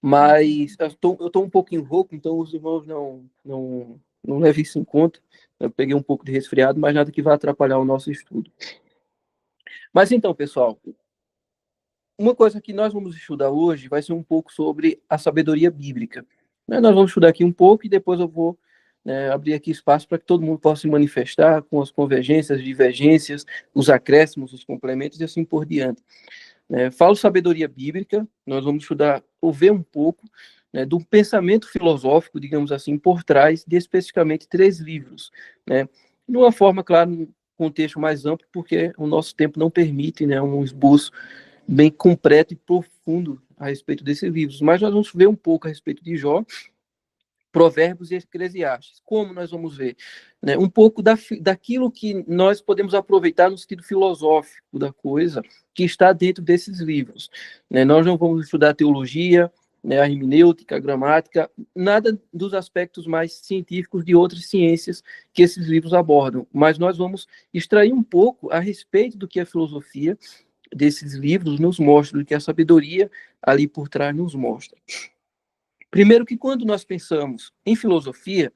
Mas eu tô um pouquinho rouco, então os irmãos não levem isso em conta. Eu peguei um pouco de resfriado, mas nada que vá atrapalhar o nosso estudo. Mas então, pessoal, uma coisa que nós vamos estudar hoje vai ser um pouco sobre a sabedoria bíblica. Né? Nós vamos estudar aqui um pouco e depois eu vou, né, abrir aqui espaço para que todo mundo possa se manifestar com as convergências, divergências, os acréscimos, os complementos e assim por diante. Falo sabedoria bíblica, nós vamos estudar ou ver um pouco, né, do pensamento filosófico, digamos assim, por trás de especificamente 3 livros, né, de uma forma, claro, um contexto mais amplo, porque o nosso tempo não permite, né, um esboço bem completo e profundo a respeito desses livros, mas nós vamos ver um pouco a respeito de Jó, Provérbios e Eclesiastes. Como nós vamos ver? Né, um pouco daquilo que nós podemos aproveitar no sentido filosófico da coisa, que está dentro desses livros. Né, nós não vamos estudar teologia, né, a hermenêutica, a gramática, nada dos aspectos mais científicos de outras ciências que esses livros abordam, mas nós vamos extrair um pouco a respeito do que a filosofia desses livros nos mostra, do que a sabedoria ali por trás nos mostra. Primeiro que quando nós pensamos em filosofia,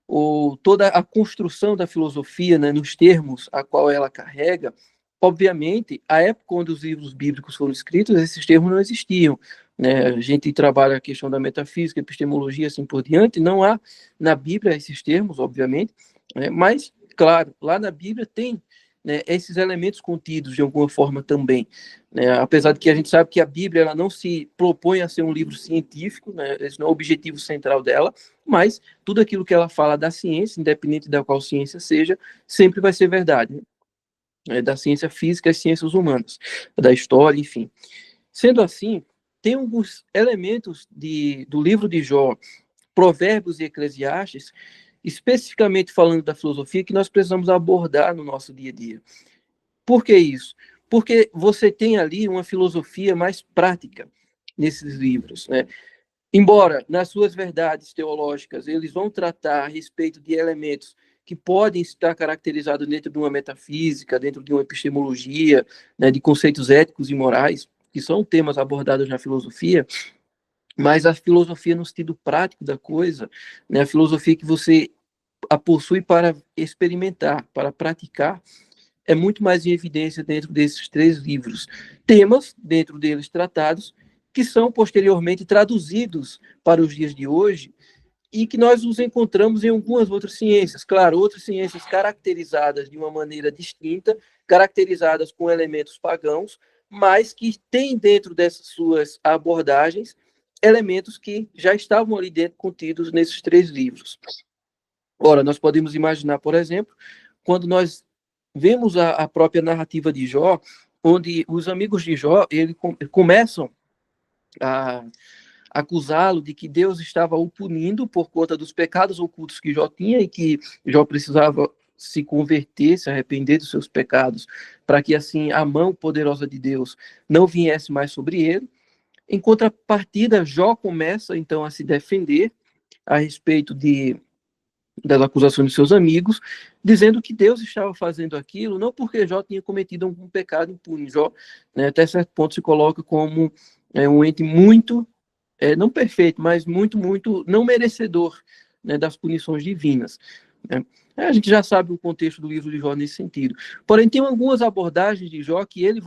ou toda a construção da filosofia, né, nos termos a qual ela carrega, obviamente, a época onde os livros bíblicos foram escritos, esses termos não existiam. Né? A gente trabalha a questão da metafísica, epistemologia, assim por diante, não há na Bíblia esses termos, obviamente, né? Mas, claro, lá na Bíblia tem, né, esses elementos contidos de alguma forma também. Né? Apesar de que a gente sabe que a Bíblia ela não se propõe a ser um livro científico, né? Esse não é o objetivo central dela, mas tudo aquilo que ela fala da ciência, independente da qual ciência seja, sempre vai ser verdade. Né? Da ciência física às ciências humanas, da história, enfim. Sendo assim, tem alguns elementos do livro de Jó, Provérbios e Eclesiastes, especificamente falando da filosofia, que nós precisamos abordar no nosso dia a dia. Por que isso? Porque você tem ali uma filosofia mais prática nesses livros, né? Embora, nas suas verdades teológicas, eles vão tratar a respeito de elementos que podem estar caracterizados dentro de uma metafísica, dentro de uma epistemologia, né, de conceitos éticos e morais, que são temas abordados na filosofia, mas a filosofia no sentido prático da coisa, né, a filosofia que você a possui para experimentar, para praticar, é muito mais em evidência dentro desses 3 livros. Temas, dentro deles tratados, que são posteriormente traduzidos para os dias de hoje e que nós os encontramos em algumas outras ciências. Claro, outras ciências caracterizadas de uma maneira distinta, caracterizadas com elementos pagãos, mas que têm dentro dessas suas abordagens elementos que já estavam ali dentro contidos nesses 3 livros. Ora, nós podemos imaginar, por exemplo, quando nós vemos a própria narrativa de Jó, onde os amigos de Jó começam a acusá-lo de que Deus estava o punindo por conta dos pecados ocultos que Jó tinha e que Jó precisava se converter, se arrepender dos seus pecados, para que assim a mão poderosa de Deus não viesse mais sobre ele. Em contrapartida, Jó começa então a se defender a respeito das acusações de seus amigos, dizendo que Deus estava fazendo aquilo não porque Jó tinha cometido algum pecado impune. Jó, né, até certo ponto, se coloca como um ente muito, não perfeito, mas muito não merecedor, né, das punições divinas. Né? A gente já sabe o contexto do livro de Jó nesse sentido. Porém, tem algumas abordagens de Jó que ele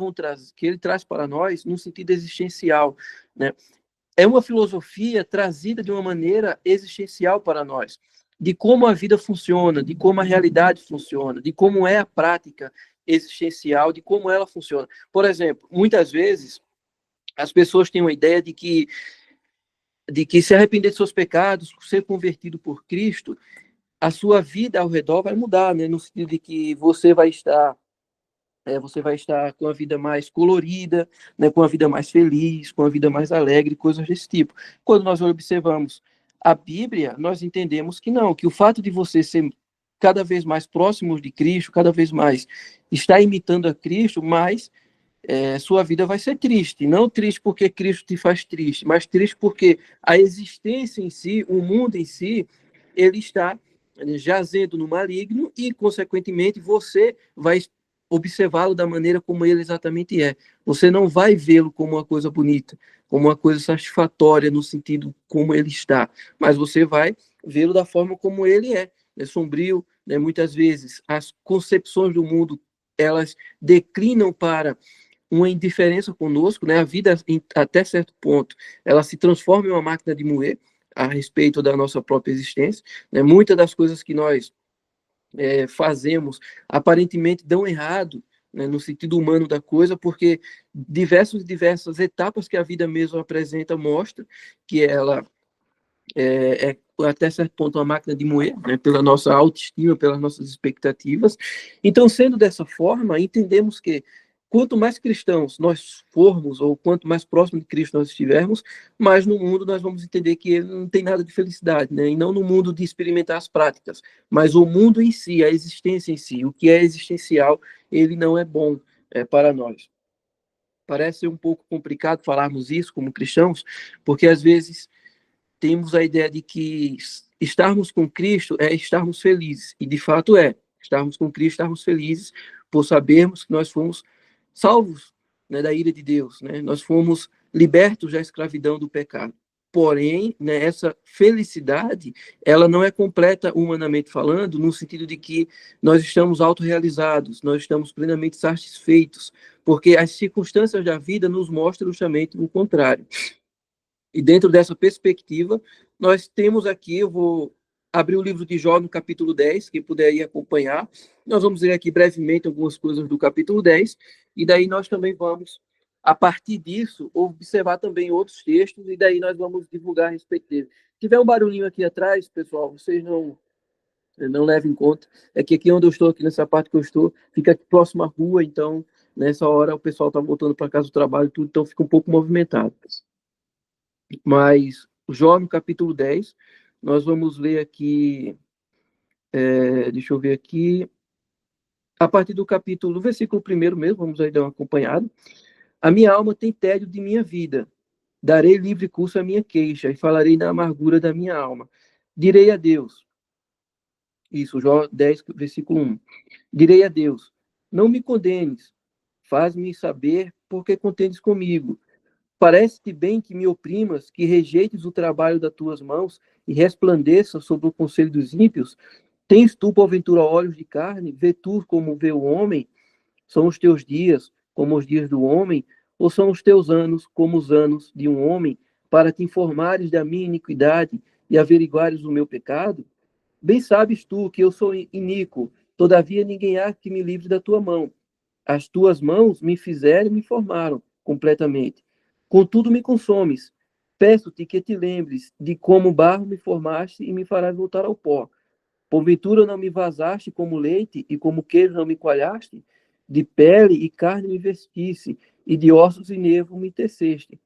traz para nós no sentido existencial. Né? É uma filosofia trazida de uma maneira existencial para nós, de como a vida funciona, de como a realidade funciona, de como é a prática existencial, de como ela funciona. Por exemplo, muitas vezes as pessoas têm uma ideia de que se arrepender de seus pecados, ser convertido por Cristo, a sua vida ao redor vai mudar, né? No sentido de que você vai estar com a vida mais colorida, né, com a vida mais feliz, com a vida mais alegre, coisas desse tipo. Quando nós observamos a Bíblia, nós entendemos que não, que o fato de você ser cada vez mais próximo de Cristo, cada vez mais estar imitando a Cristo, mais sua vida vai ser triste. Não triste porque Cristo te faz triste, mas triste porque a existência em si, o mundo em si, ele está jazendo no maligno e, consequentemente, você vai observá-lo da maneira como ele exatamente é, você não vai vê-lo como uma coisa bonita, como uma coisa satisfatória no sentido como ele está, mas você vai vê-lo da forma como ele é, né, sombrio, né, muitas vezes as concepções do mundo, elas declinam para uma indiferença conosco, né, a vida até certo ponto, ela se transforma em uma máquina de moer a respeito da nossa própria existência, né, muitas das coisas que nós fazemos aparentemente dão errado, né, no sentido humano da coisa, porque diversas etapas que a vida mesmo apresenta mostra que ela é até certo ponto uma máquina de moer, né, pela nossa autoestima, pelas nossas expectativas. Então, sendo dessa forma, entendemos que quanto mais cristãos nós formos, ou quanto mais próximo de Cristo nós estivermos, mais no mundo nós vamos entender que ele não tem nada de felicidade, né? E não no mundo de experimentar as práticas, mas o mundo em si, a existência em si, o que é existencial, ele não é bom para nós. Parece um pouco complicado falarmos isso como cristãos, porque às vezes temos a ideia de que estarmos com Cristo é estarmos felizes, e de fato é. Estarmos com Cristo, estarmos felizes por sabermos que nós fomos salvos, né, da ira de Deus, né? Nós fomos libertos da escravidão do pecado. Porém, né, essa felicidade, ela não é completa humanamente falando, no sentido de que nós estamos autorrealizados, nós estamos plenamente satisfeitos, porque as circunstâncias da vida nos mostram justamente o contrário. E dentro dessa perspectiva, nós temos aqui, eu vou abrir o livro de Jó no capítulo 10, quem puder ir acompanhar. Nós vamos ler aqui brevemente algumas coisas do capítulo 10, e daí nós também vamos, a partir disso, observar também outros textos, e daí nós vamos divulgar a respeito dele. Se tiver um barulhinho aqui atrás, pessoal, vocês não levem em conta. É que aqui onde eu estou, aqui nessa parte que eu estou, fica aqui próximo à rua, então nessa hora o pessoal está voltando para casa do trabalho, tudo, então fica um pouco movimentado. Mas Jó no capítulo 10, nós vamos ler aqui, deixa eu ver aqui, a partir do capítulo, do versículo 1 mesmo, vamos aí dar uma acompanhada. A minha alma tem tédio de minha vida, darei livre curso à minha queixa e falarei da amargura da minha alma. Direi a Deus, isso, Jó 10, versículo 1. Direi a Deus, não me condenes, faz-me saber porque contendes comigo. Parece-te bem que me oprimas, que rejeites o trabalho das tuas mãos e resplandeça sobre o conselho dos ímpios? Tens tu, porventura, olhos de carne? Vê tu como vê o homem? São os teus dias como os dias do homem? Ou são os teus anos como os anos de um homem, para te informares da minha iniquidade e averiguares o meu pecado? Bem sabes tu que eu sou iníquo, todavia ninguém há que me livre da tua mão. As tuas mãos me fizeram e me formaram completamente. Contudo, me consomes. Peço-te que te lembres de como barro me formaste e me farás voltar ao pó. Porventura não me vazaste como leite e como queijo não me coalhaste? De pele e carne me vestisse e de ossos e nervo me teceste.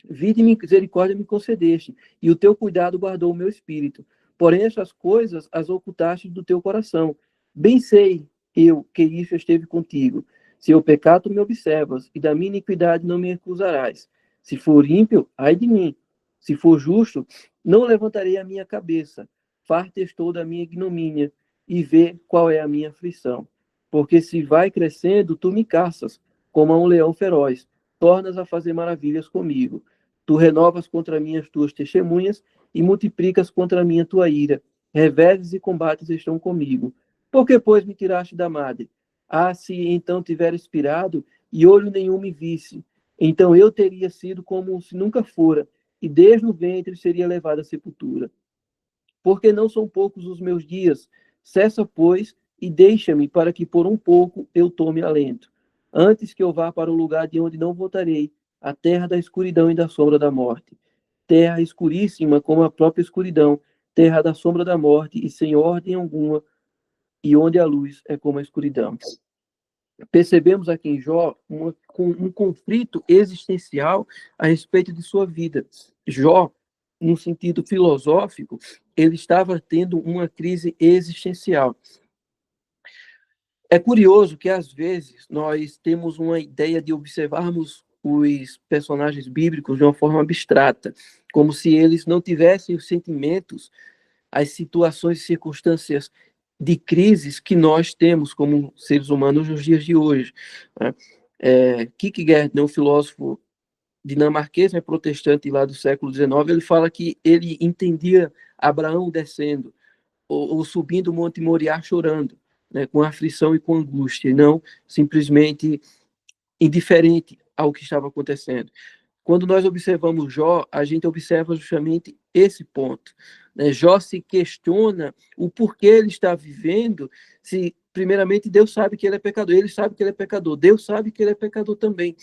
Vida e misericórdia me concedeste, e o teu cuidado guardou o meu espírito. Porém, essas coisas as ocultaste do teu coração. Bem sei eu que isso esteve contigo. Se eu pecar, tu me observas, e da minha iniquidade não me acusarás. Se for ímpio, ai de mim. Se for justo, não levantarei a minha cabeça. Farta estou da minha ignomínia, e vê qual é a minha aflição. Porque se vai crescendo, tu me caças, como a um leão feroz. Tornas a fazer maravilhas comigo. Tu renovas contra mim as tuas testemunhas e multiplicas contra mim a tua ira. Reveses e combates estão comigo. Por que, pois, me tiraste da madre? Ah, se então tiver expirado e olho nenhum me visse, então eu teria sido como se nunca fora, e desde o ventre seria levado à sepultura. Porque não são poucos os meus dias. Cessa, pois, e deixa-me, para que por um pouco eu tome alento. Antes que eu vá para o lugar de onde não voltarei, a terra da escuridão e da sombra da morte. Terra escuríssima como a própria escuridão, terra da sombra da morte e sem ordem alguma, e onde a luz é como a escuridão. Percebemos aqui em Jó um conflito existencial a respeito de sua vida. Jó, no sentido filosófico, ele estava tendo uma crise existencial. É curioso que, às vezes, nós temos uma ideia de observarmos os personagens bíblicos de uma forma abstrata, como se eles não tivessem os sentimentos, as situações e circunstâncias de crises que nós temos como seres humanos nos dias de hoje, né? Kierkegaard, né, um filósofo dinamarquês, né, protestante lá do século XIX, ele fala que ele entendia Abraão descendo ou subindo o Monte Moriá chorando, né, com aflição e com angústia, e não simplesmente indiferente ao que estava acontecendo. Quando nós observamos Jó, a gente observa justamente esse ponto, né? Jó se questiona o porquê ele está vivendo, se primeiramente Deus sabe que ele é pecador, ele sabe que ele é pecador, Deus sabe que ele é pecador também,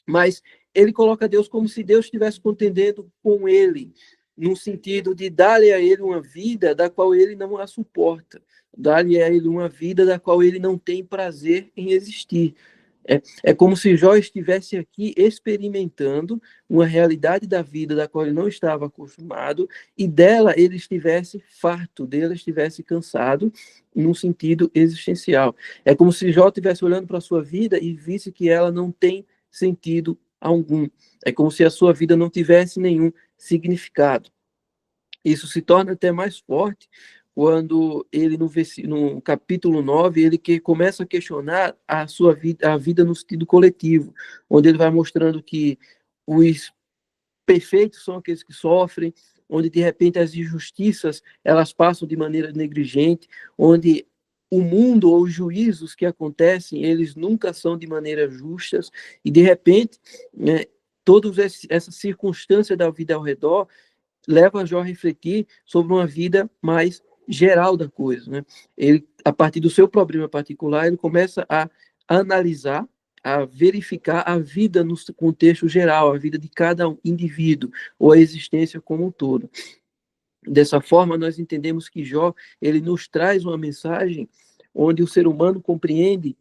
mas ele coloca Deus como se Deus estivesse contendendo com ele, no sentido de dar-lhe a ele uma vida da qual ele não a suporta, dar-lhe a ele uma vida da qual ele não tem prazer em existir. É como se Jó estivesse aqui experimentando uma realidade da vida da qual ele não estava acostumado e dela ele estivesse farto, dela estivesse cansado, num sentido existencial. É como se Jó estivesse olhando para a sua vida e visse que ela não tem sentido algum. É como se a sua vida não tivesse nenhum significado. Isso se torna até mais forte quando ele, no capítulo 9, ele começa a questionar a sua vida, a vida no sentido coletivo, onde ele vai mostrando que os perfeitos são aqueles que sofrem, onde de repente as injustiças elas passam de maneira negligente, onde o mundo ou os juízos que acontecem, eles nunca são de maneira justas, e de repente, né, todas essas circunstâncias da vida ao redor leva Jó a refletir sobre uma vida mais geral da coisa, né? Ele, a partir do seu problema particular, ele começa a analisar, a verificar a vida no contexto geral, a vida de cada indivíduo, ou a existência como um todo. Dessa forma, nós entendemos que Jó, ele nos traz uma mensagem onde o ser humano compreende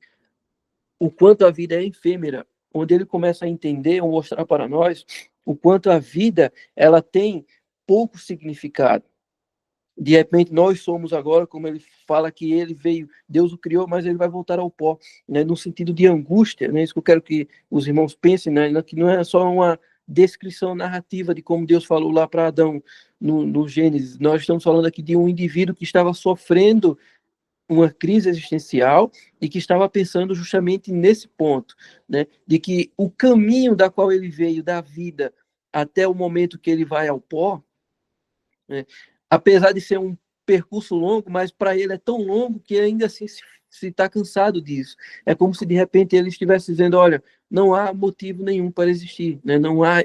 o quanto a vida é efêmera, onde ele começa a entender ou mostrar para nós o quanto a vida ela tem pouco significado. De repente, nós somos agora, como ele fala que ele veio, Deus o criou, mas ele vai voltar ao pó, né? No sentido de angústia, né? Isso que eu quero que os irmãos pensem, né? Que não é só uma descrição narrativa de como Deus falou lá para Adão no Gênesis. Nós estamos falando aqui de um indivíduo que estava sofrendo uma crise existencial e que estava pensando justamente nesse ponto, né? De que o caminho da qual ele veio da vida até o momento que ele vai ao pó, né? Apesar de ser um percurso longo, mas para ele é tão longo que ainda assim se está cansado disso. É como se de repente ele estivesse dizendo, olha, não há motivo nenhum para existir, né? Não há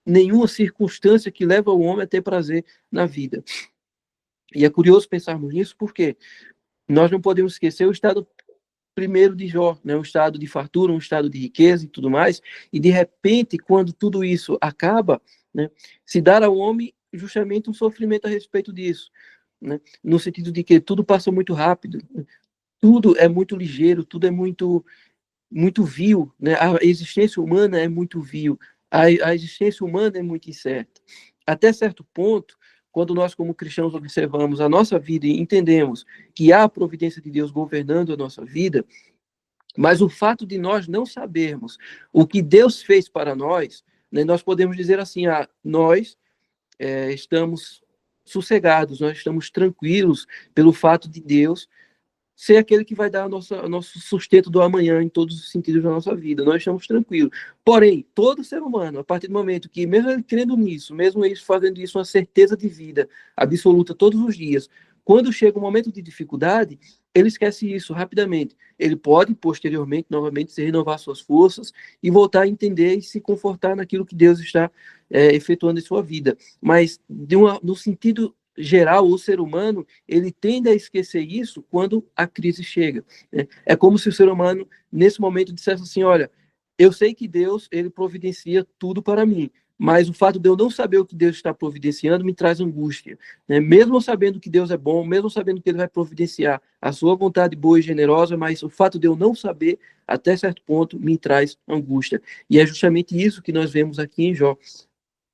nenhuma circunstância que leva o homem a ter prazer na vida. E é curioso pensarmos nisso, porque nós não podemos esquecer o estado primeiro de Jó, né? Um estado de fartura, um estado de riqueza e tudo mais, e de repente, quando tudo isso acaba, né, se dá ao homem justamente um sofrimento a respeito disso, né? No sentido de que tudo passa muito rápido, tudo é muito ligeiro, tudo é muito vil, né? A existência humana é muito vil, a existência humana é muito incerta. Até certo ponto, quando nós, como cristãos, observamos a nossa vida e entendemos que há a providência de Deus governando a nossa vida, mas o fato de nós não sabermos o que Deus fez para nós, né, nós podemos dizer assim, nós estamos sossegados, nós estamos tranquilos pelo fato de Deus ser aquele que vai dar o nosso sustento do amanhã em todos os sentidos da nossa vida. Nós estamos tranquilos. Porém, todo ser humano, a partir do momento que, mesmo ele crendo nisso, mesmo ele fazendo isso uma certeza de vida absoluta todos os dias, quando chega um momento de dificuldade, ele esquece isso rapidamente. Ele pode, posteriormente, novamente, se renovar suas forças e voltar a entender e se confortar naquilo que Deus está efetuando em sua vida. Mas, no sentido geral, o ser humano, ele tende a esquecer isso quando a crise chega, né? É como se o ser humano, nesse momento, dissesse assim, olha, eu sei que Deus, ele providencia tudo para mim, mas o fato de eu não saber o que Deus está providenciando me traz angústia, né? Mesmo sabendo que Deus é bom, mesmo sabendo que ele vai providenciar a sua vontade boa e generosa, mas o fato de eu não saber, até certo ponto, me traz angústia. E é justamente isso que nós vemos aqui em Jó.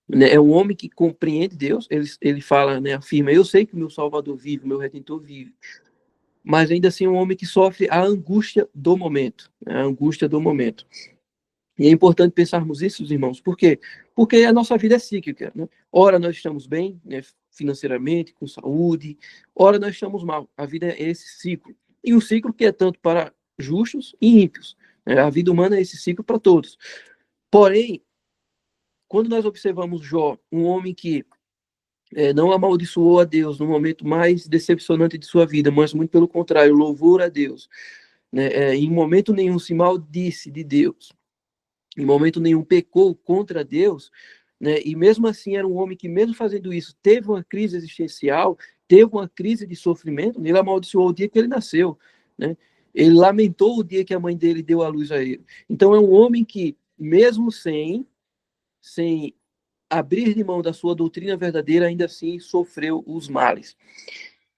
Né? É um homem que compreende Deus, ele fala, né, afirma, eu sei que o meu Salvador vive, o meu Redentor vive, mas ainda assim é um homem que sofre a angústia do momento, né, a angústia do momento. E é importante pensarmos isso, irmãos, por quê? Porque a nossa vida é cíclica, né? Ora nós estamos bem, né, financeiramente, com saúde, ora nós estamos mal, a vida é esse ciclo, e um ciclo que é tanto para justos e ímpios, A vida humana é esse ciclo para todos. Porém, quando nós observamos Jó, um homem que não amaldiçoou a Deus no momento mais decepcionante de sua vida, mas muito pelo contrário, louvor a Deus, né? Em momento nenhum se maldisse de Deus, em momento nenhum pecou contra Deus, né? E mesmo assim era um homem que, mesmo fazendo isso, teve uma crise existencial, teve uma crise de sofrimento. Ele amaldiçoou o dia que ele nasceu, né? Ele lamentou o dia que a mãe dele deu a luz a ele. Então é um homem que, mesmo sem abrir de mão da sua doutrina verdadeira, ainda assim sofreu os males.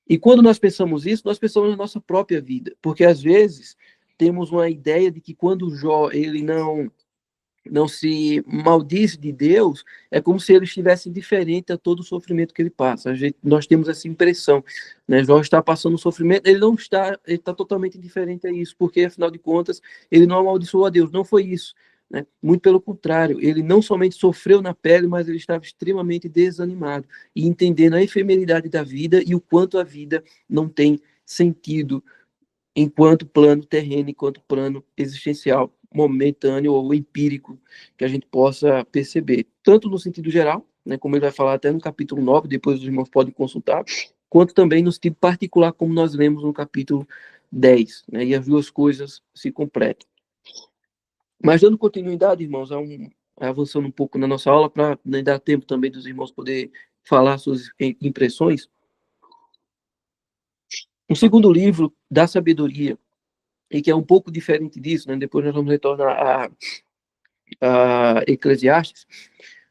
E quando nós pensamos isso, nós pensamos na nossa própria vida, porque às vezes temos uma ideia de que quando Jó ele não se maldiz de Deus, é como se ele estivesse indiferente a todo o sofrimento que ele passa. Nós temos essa impressão, né? Jó está passando sofrimento, ele não está, ele está totalmente indiferente a isso, porque afinal de contas ele não amaldiçoou a Deus, não foi isso, né? Muito pelo contrário, ele não somente sofreu na pele, mas ele estava extremamente desanimado e entendendo a efemeridade da vida e o quanto a vida não tem sentido enquanto plano terreno, enquanto plano existencial, momentâneo ou empírico, que a gente possa perceber, tanto no sentido geral, né, como ele vai falar até no capítulo 9, depois os irmãos podem consultar, quanto também no sentido particular, como nós lemos no capítulo 10, né, e as duas coisas se completam. Mas dando continuidade, irmãos, avançando um pouco na nossa aula, para dar tempo também dos irmãos poder falar suas impressões, o segundo livro da sabedoria, e que é um pouco diferente disso, né? Depois nós vamos retornar a Eclesiastes,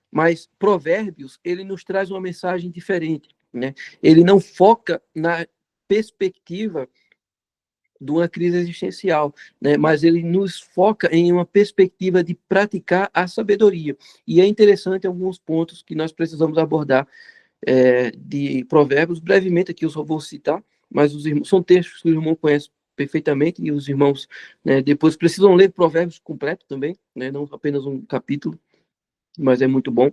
mas Provérbios, ele nos traz uma mensagem diferente, né? Ele não foca na perspectiva de uma crise existencial, né? Mas ele nos foca em uma perspectiva de praticar a sabedoria. E é interessante alguns pontos que nós precisamos abordar de Provérbios, brevemente aqui eu só vou citar, mas são textos que o irmão conhece perfeitamente, e os irmãos, né, depois precisam ler Provérbios completo também, né, não apenas um capítulo, mas é muito bom.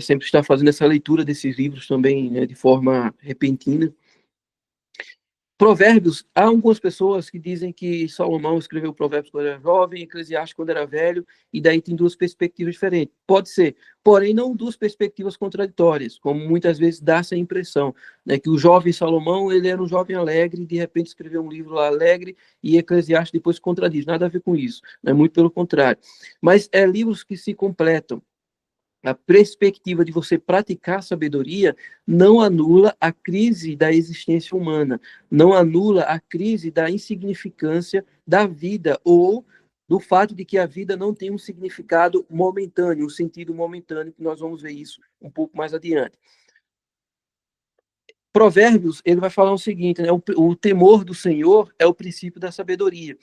Sempre estar fazendo essa leitura desses livros também, né, de forma repentina. Provérbios, há algumas pessoas que dizem que Salomão escreveu Provérbios quando era jovem, Eclesiastes quando era velho, e daí tem duas perspectivas diferentes. Pode ser, porém não duas perspectivas contraditórias, como muitas vezes dá essa impressão, né, que o jovem Salomão, ele era um jovem alegre, e de repente escreveu um livro alegre, e Eclesiastes depois contradiz, nada a ver com isso, né, muito pelo contrário. Mas livros que se completam. A perspectiva de você praticar sabedoria não anula a crise da existência humana, não anula a crise da insignificância da vida ou do fato de que a vida não tem um significado momentâneo, um sentido momentâneo, que nós vamos ver isso um pouco mais adiante. Provérbios, ele vai falar o seguinte, né? O temor do Senhor é o princípio da sabedoria.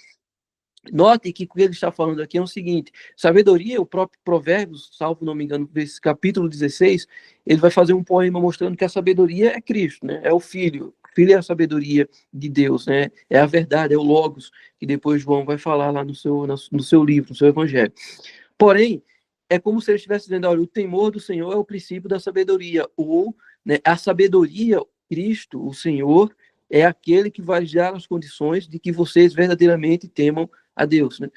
Note que o que ele está falando aqui é o seguinte: sabedoria, o próprio Provérbios, salvo não me engano, esse capítulo 16, ele vai fazer um poema mostrando que a sabedoria é Cristo, né? É o Filho. O Filho é a sabedoria de Deus, né? É a verdade, é o Logos, que depois João vai falar lá no seu livro, no seu Evangelho. Porém, é como se ele estivesse dizendo: olha, o temor do Senhor é o princípio da sabedoria, ou, né, a sabedoria, Cristo, o Senhor, é aquele que vai dar as condições de que vocês verdadeiramente temam a Deus, né?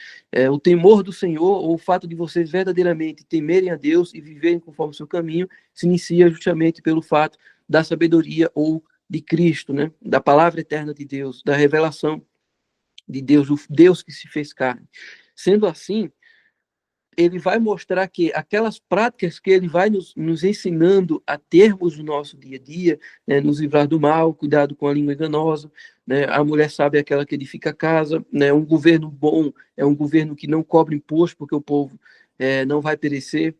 O temor do Senhor, ou o fato de vocês verdadeiramente temerem a Deus e viverem conforme o seu caminho, se inicia justamente pelo fato da sabedoria ou de Cristo, né? Da palavra eterna de Deus, da revelação de Deus, o Deus que se fez carne. Sendo assim, ele vai mostrar que aquelas práticas que ele vai nos ensinando a termos no nosso dia a dia, né, nos livrar do mal, cuidado com a língua enganosa, né, a mulher sábia é aquela que edifica a casa, né, um governo bom é um governo que não cobra imposto, porque o povo não vai perecer.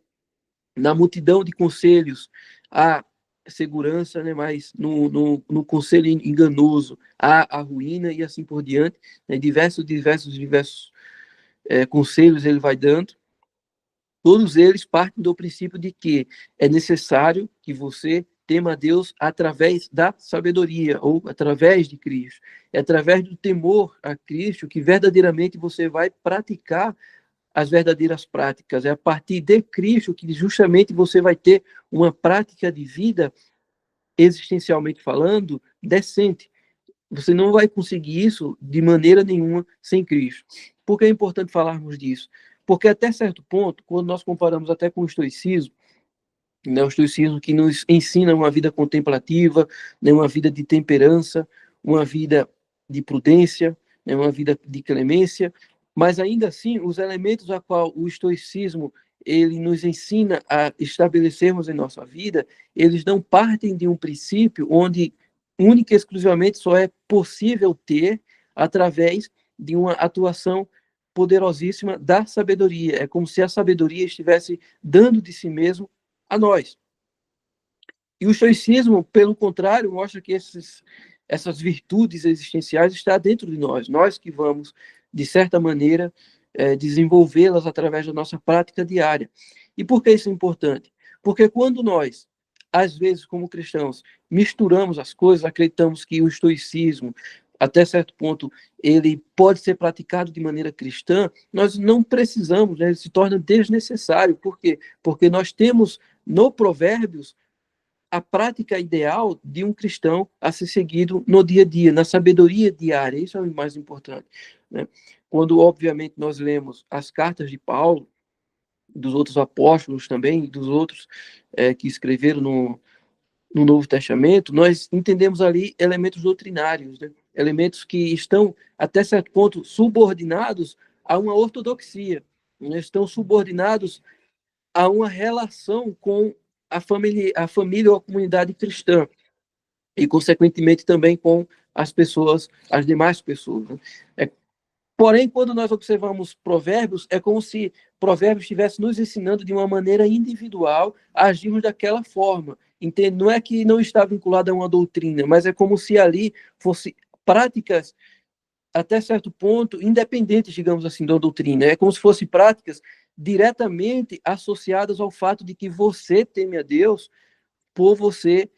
Na multidão de conselhos há segurança, né, mas no conselho enganoso há a ruína e assim por diante, né, diversos conselhos ele vai dando. Todos eles partem do princípio de que é necessário que você tema a Deus através da sabedoria, ou através de Cristo. É através do temor a Cristo que verdadeiramente você vai praticar as verdadeiras práticas. É a partir de Cristo que justamente você vai ter uma prática de vida, existencialmente falando, decente. Você não vai conseguir isso de maneira nenhuma sem Cristo. Por que é importante falarmos disso? Porque até certo ponto, quando nós comparamos até com o estoicismo, né, o estoicismo que nos ensina uma vida contemplativa, né, uma vida de temperança, uma vida de prudência, né, uma vida de clemência, mas ainda assim, os elementos a qual o estoicismo ele nos ensina a estabelecermos em nossa vida, eles não partem de um princípio onde única e exclusivamente só é possível ter através de uma atuação poderosíssima da sabedoria. É como se a sabedoria estivesse dando de si mesmo a nós. E o estoicismo, pelo contrário, mostra que essas virtudes existenciais estão dentro de nós. Nós que vamos, de certa maneira, desenvolvê-las através da nossa prática diária. E por que isso é importante? Porque quando nós, às vezes, como cristãos, misturamos as coisas, acreditamos que o estoicismo, até certo ponto, ele pode ser praticado de maneira cristã, nós não precisamos, né? Ele se torna desnecessário. Por quê? Porque nós temos no Provérbios a prática ideal de um cristão a ser seguido no dia a dia, na sabedoria diária. Isso é o mais importante, né? Quando, obviamente, nós lemos as cartas de Paulo, dos outros apóstolos também, dos outros que escreveram no Novo Testamento, nós entendemos ali elementos doutrinários, né? Elementos que estão, até certo ponto, subordinados a uma ortodoxia, né? Estão subordinados a uma relação com a família ou a comunidade cristã e, consequentemente, também com as pessoas, as demais pessoas, né? Porém, quando nós observamos Provérbios, é como se Provérbios estivesse nos ensinando de uma maneira individual a agirmos daquela forma. Entende? Não é que não está vinculado a uma doutrina, mas é como se ali fosse práticas até certo ponto, independentes, digamos assim, da doutrina. É como se fossem práticas diretamente associadas ao fato de que você teme a Deus por você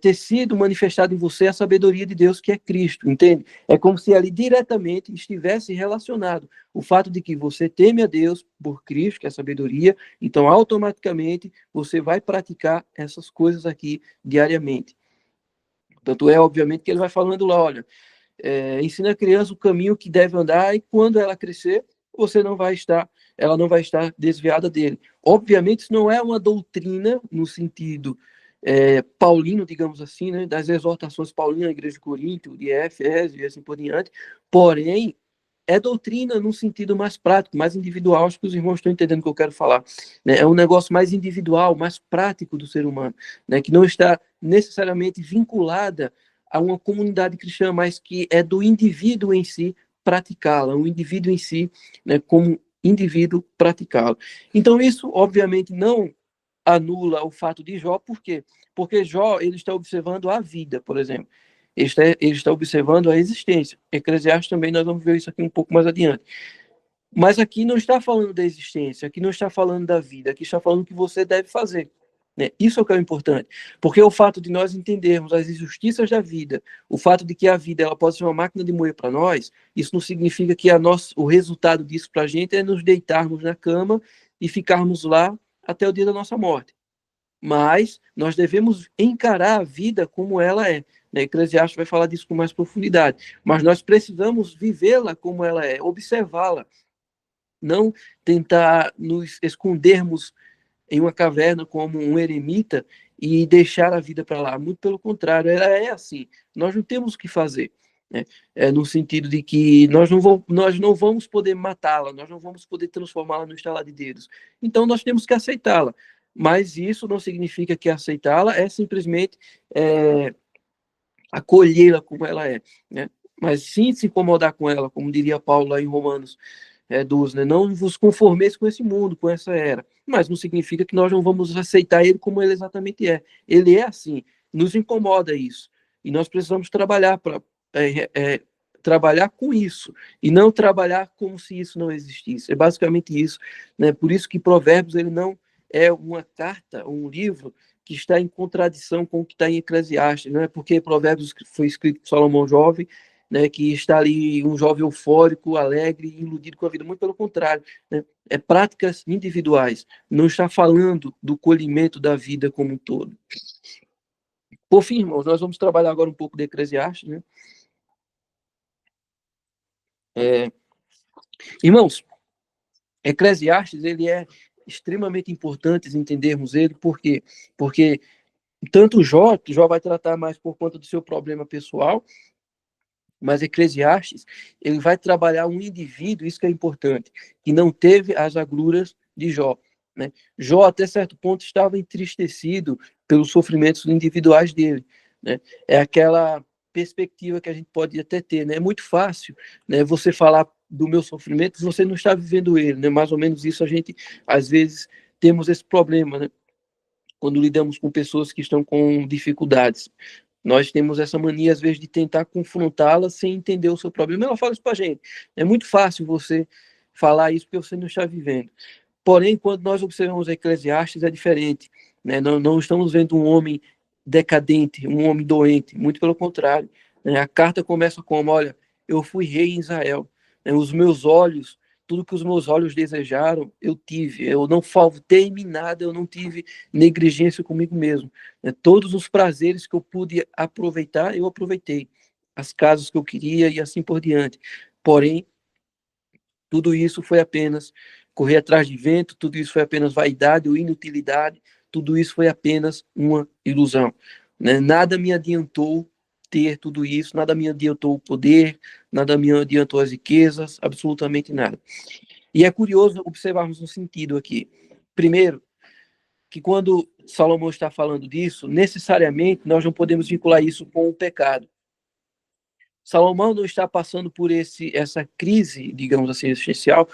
ter sido manifestado em você a sabedoria de Deus, que é Cristo, entende? É como se ali diretamente estivesse relacionado o fato de que você teme a Deus por Cristo, que é a sabedoria, então automaticamente você vai praticar essas coisas aqui diariamente. Tanto é, obviamente, que ele vai falando lá, olha, ensina a criança o caminho que deve andar e quando ela crescer, ela não vai estar desviada dele. Obviamente, isso não é uma doutrina no sentido paulino, digamos assim, né, das exortações paulinas da Igreja de Corinto, de Éfeso e assim por diante, porém, é doutrina num sentido mais prático, mais individual, acho que os irmãos estão entendendo o que eu quero falar, né? É um negócio mais individual, mais prático do ser humano, né? Que não está necessariamente vinculada a uma comunidade cristã, mas que é do indivíduo em si praticá-la, um indivíduo em si, né, como indivíduo praticá-la. Então isso, obviamente, não anula o fato de Jó, por quê? Porque Jó, ele está observando a vida, por exemplo. Ele está observando a existência. Eclesiastes também, nós vamos ver isso aqui um pouco mais adiante. Mas aqui não está falando da existência, aqui não está falando da vida, aqui está falando o que você deve fazer. Né? Isso é o que é importante. Porque o fato de nós entendermos as injustiças da vida, o fato de que a vida ela pode ser uma máquina de moer para nós, isso não significa que o resultado disso para a gente é nos deitarmos na cama e ficarmos lá até o dia da nossa morte. Mas nós devemos encarar a vida como ela é. Né? Eclesiastes vai falar disso com mais profundidade. Mas nós precisamos vivê-la como ela é, observá-la, não tentar nos escondermos em uma caverna como um eremita e deixar a vida para lá. Muito pelo contrário, ela é assim. Nós não temos o que fazer. Né? No sentido de que nós não vamos poder matá-la, nós não vamos poder transformá-la no estalar de dedos. Então nós temos que aceitá-la. Mas isso não significa que aceitá-la é simplesmente acolhê-la como ela é. Né? Mas sim se incomodar com ela, como diria Paulo lá em Romanos 12, né? Não vos conformeis com esse mundo, com essa era. Mas não significa que nós não vamos aceitar ele como ele exatamente é. Ele é assim. Nos incomoda isso. E nós precisamos trabalhar para trabalhar com isso e não trabalhar como se isso não existisse. É basicamente isso, né? Por isso que Provérbios ele não é uma carta, um livro que está em contradição com o que está em Eclesiastes, não é porque Provérbios foi escrito por Salomão jovem, né, que está ali um jovem eufórico, alegre, iludido com a vida. Muito pelo contrário, né? É práticas individuais. Não está falando do colhimento da vida como um todo. Por fim, irmãos, nós vamos trabalhar agora um pouco de Eclesiastes, né? Irmãos, Eclesiastes, ele é extremamente importante entendermos ele, por quê? Porque tanto Jó vai tratar mais por conta do seu problema pessoal, mas Eclesiastes, ele vai trabalhar um indivíduo, isso que é importante, que não teve as agruras de Jó, né? Jó, até certo ponto, estava entristecido pelos sofrimentos individuais dele, né? É aquela perspectiva que a gente pode até ter, né? É muito fácil, né, você falar do meu sofrimento se você não está vivendo ele, né? Mais ou menos isso a gente, às vezes, temos esse problema, né? Quando lidamos com pessoas que estão com dificuldades. Nós temos essa mania, às vezes, de tentar confrontá-la sem entender o seu problema. Ela fala isso para a gente. É muito fácil você falar isso porque você não está vivendo. Porém, quando nós observamos Eclesiastes, é diferente. Né? Não estamos vendo um homem decadente, um homem doente. Muito pelo contrário. Né? A carta começa como, olha, eu fui rei em Israel. Né? Os meus olhos, tudo que os meus olhos desejaram, eu tive. Eu não faltei em nada, eu não tive negligência comigo mesmo. Né? Todos os prazeres que eu pude aproveitar, eu aproveitei. As casas que eu queria e assim por diante. Porém, tudo isso foi apenas correr atrás de vento, tudo isso foi apenas vaidade ou inutilidade, tudo isso foi apenas uma ilusão. Né? Nada me adiantou ter tudo isso, nada me adiantou o poder, nada me adiantou as riquezas, absolutamente nada. E é curioso observarmos um sentido aqui. Primeiro, que quando Salomão está falando disso, necessariamente nós não podemos vincular isso com o pecado. Salomão não está passando por essa crise, digamos assim, existencial,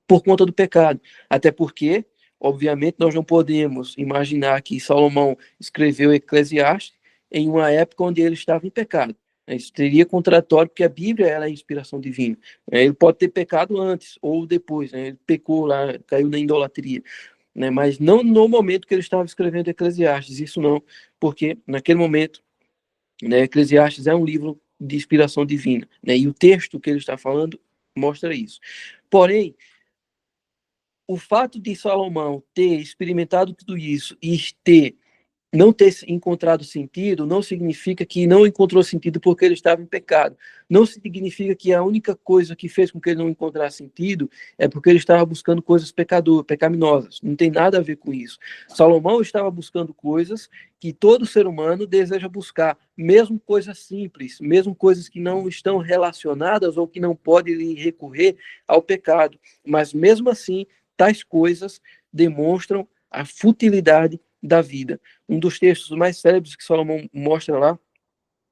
por conta do pecado. Até porque, obviamente, nós não podemos imaginar que Salomão escreveu Eclesiastes em uma época onde ele estava em pecado. Isso seria contraditório, porque a Bíblia ela é inspiração divina. Ele pode ter pecado antes ou depois, ele pecou lá, caiu na idolatria. Mas não no momento que ele estava escrevendo Eclesiastes, isso não, porque naquele momento, Eclesiastes é um livro de inspiração divina, e o texto que ele está falando mostra isso. Porém, o fato de Salomão ter experimentado tudo isso e não ter encontrado sentido, não significa que não encontrou sentido porque ele estava em pecado. Não significa que a única coisa que fez com que ele não encontrasse sentido é porque ele estava buscando coisas pecaminosas. Não tem nada a ver com isso. Salomão estava buscando coisas que todo ser humano deseja buscar, mesmo coisas simples, mesmo coisas que não estão relacionadas ou que não podem recorrer ao pecado. Mas mesmo assim, tais coisas demonstram a futilidade da vida. Um dos textos mais célebres que Salomão mostra lá,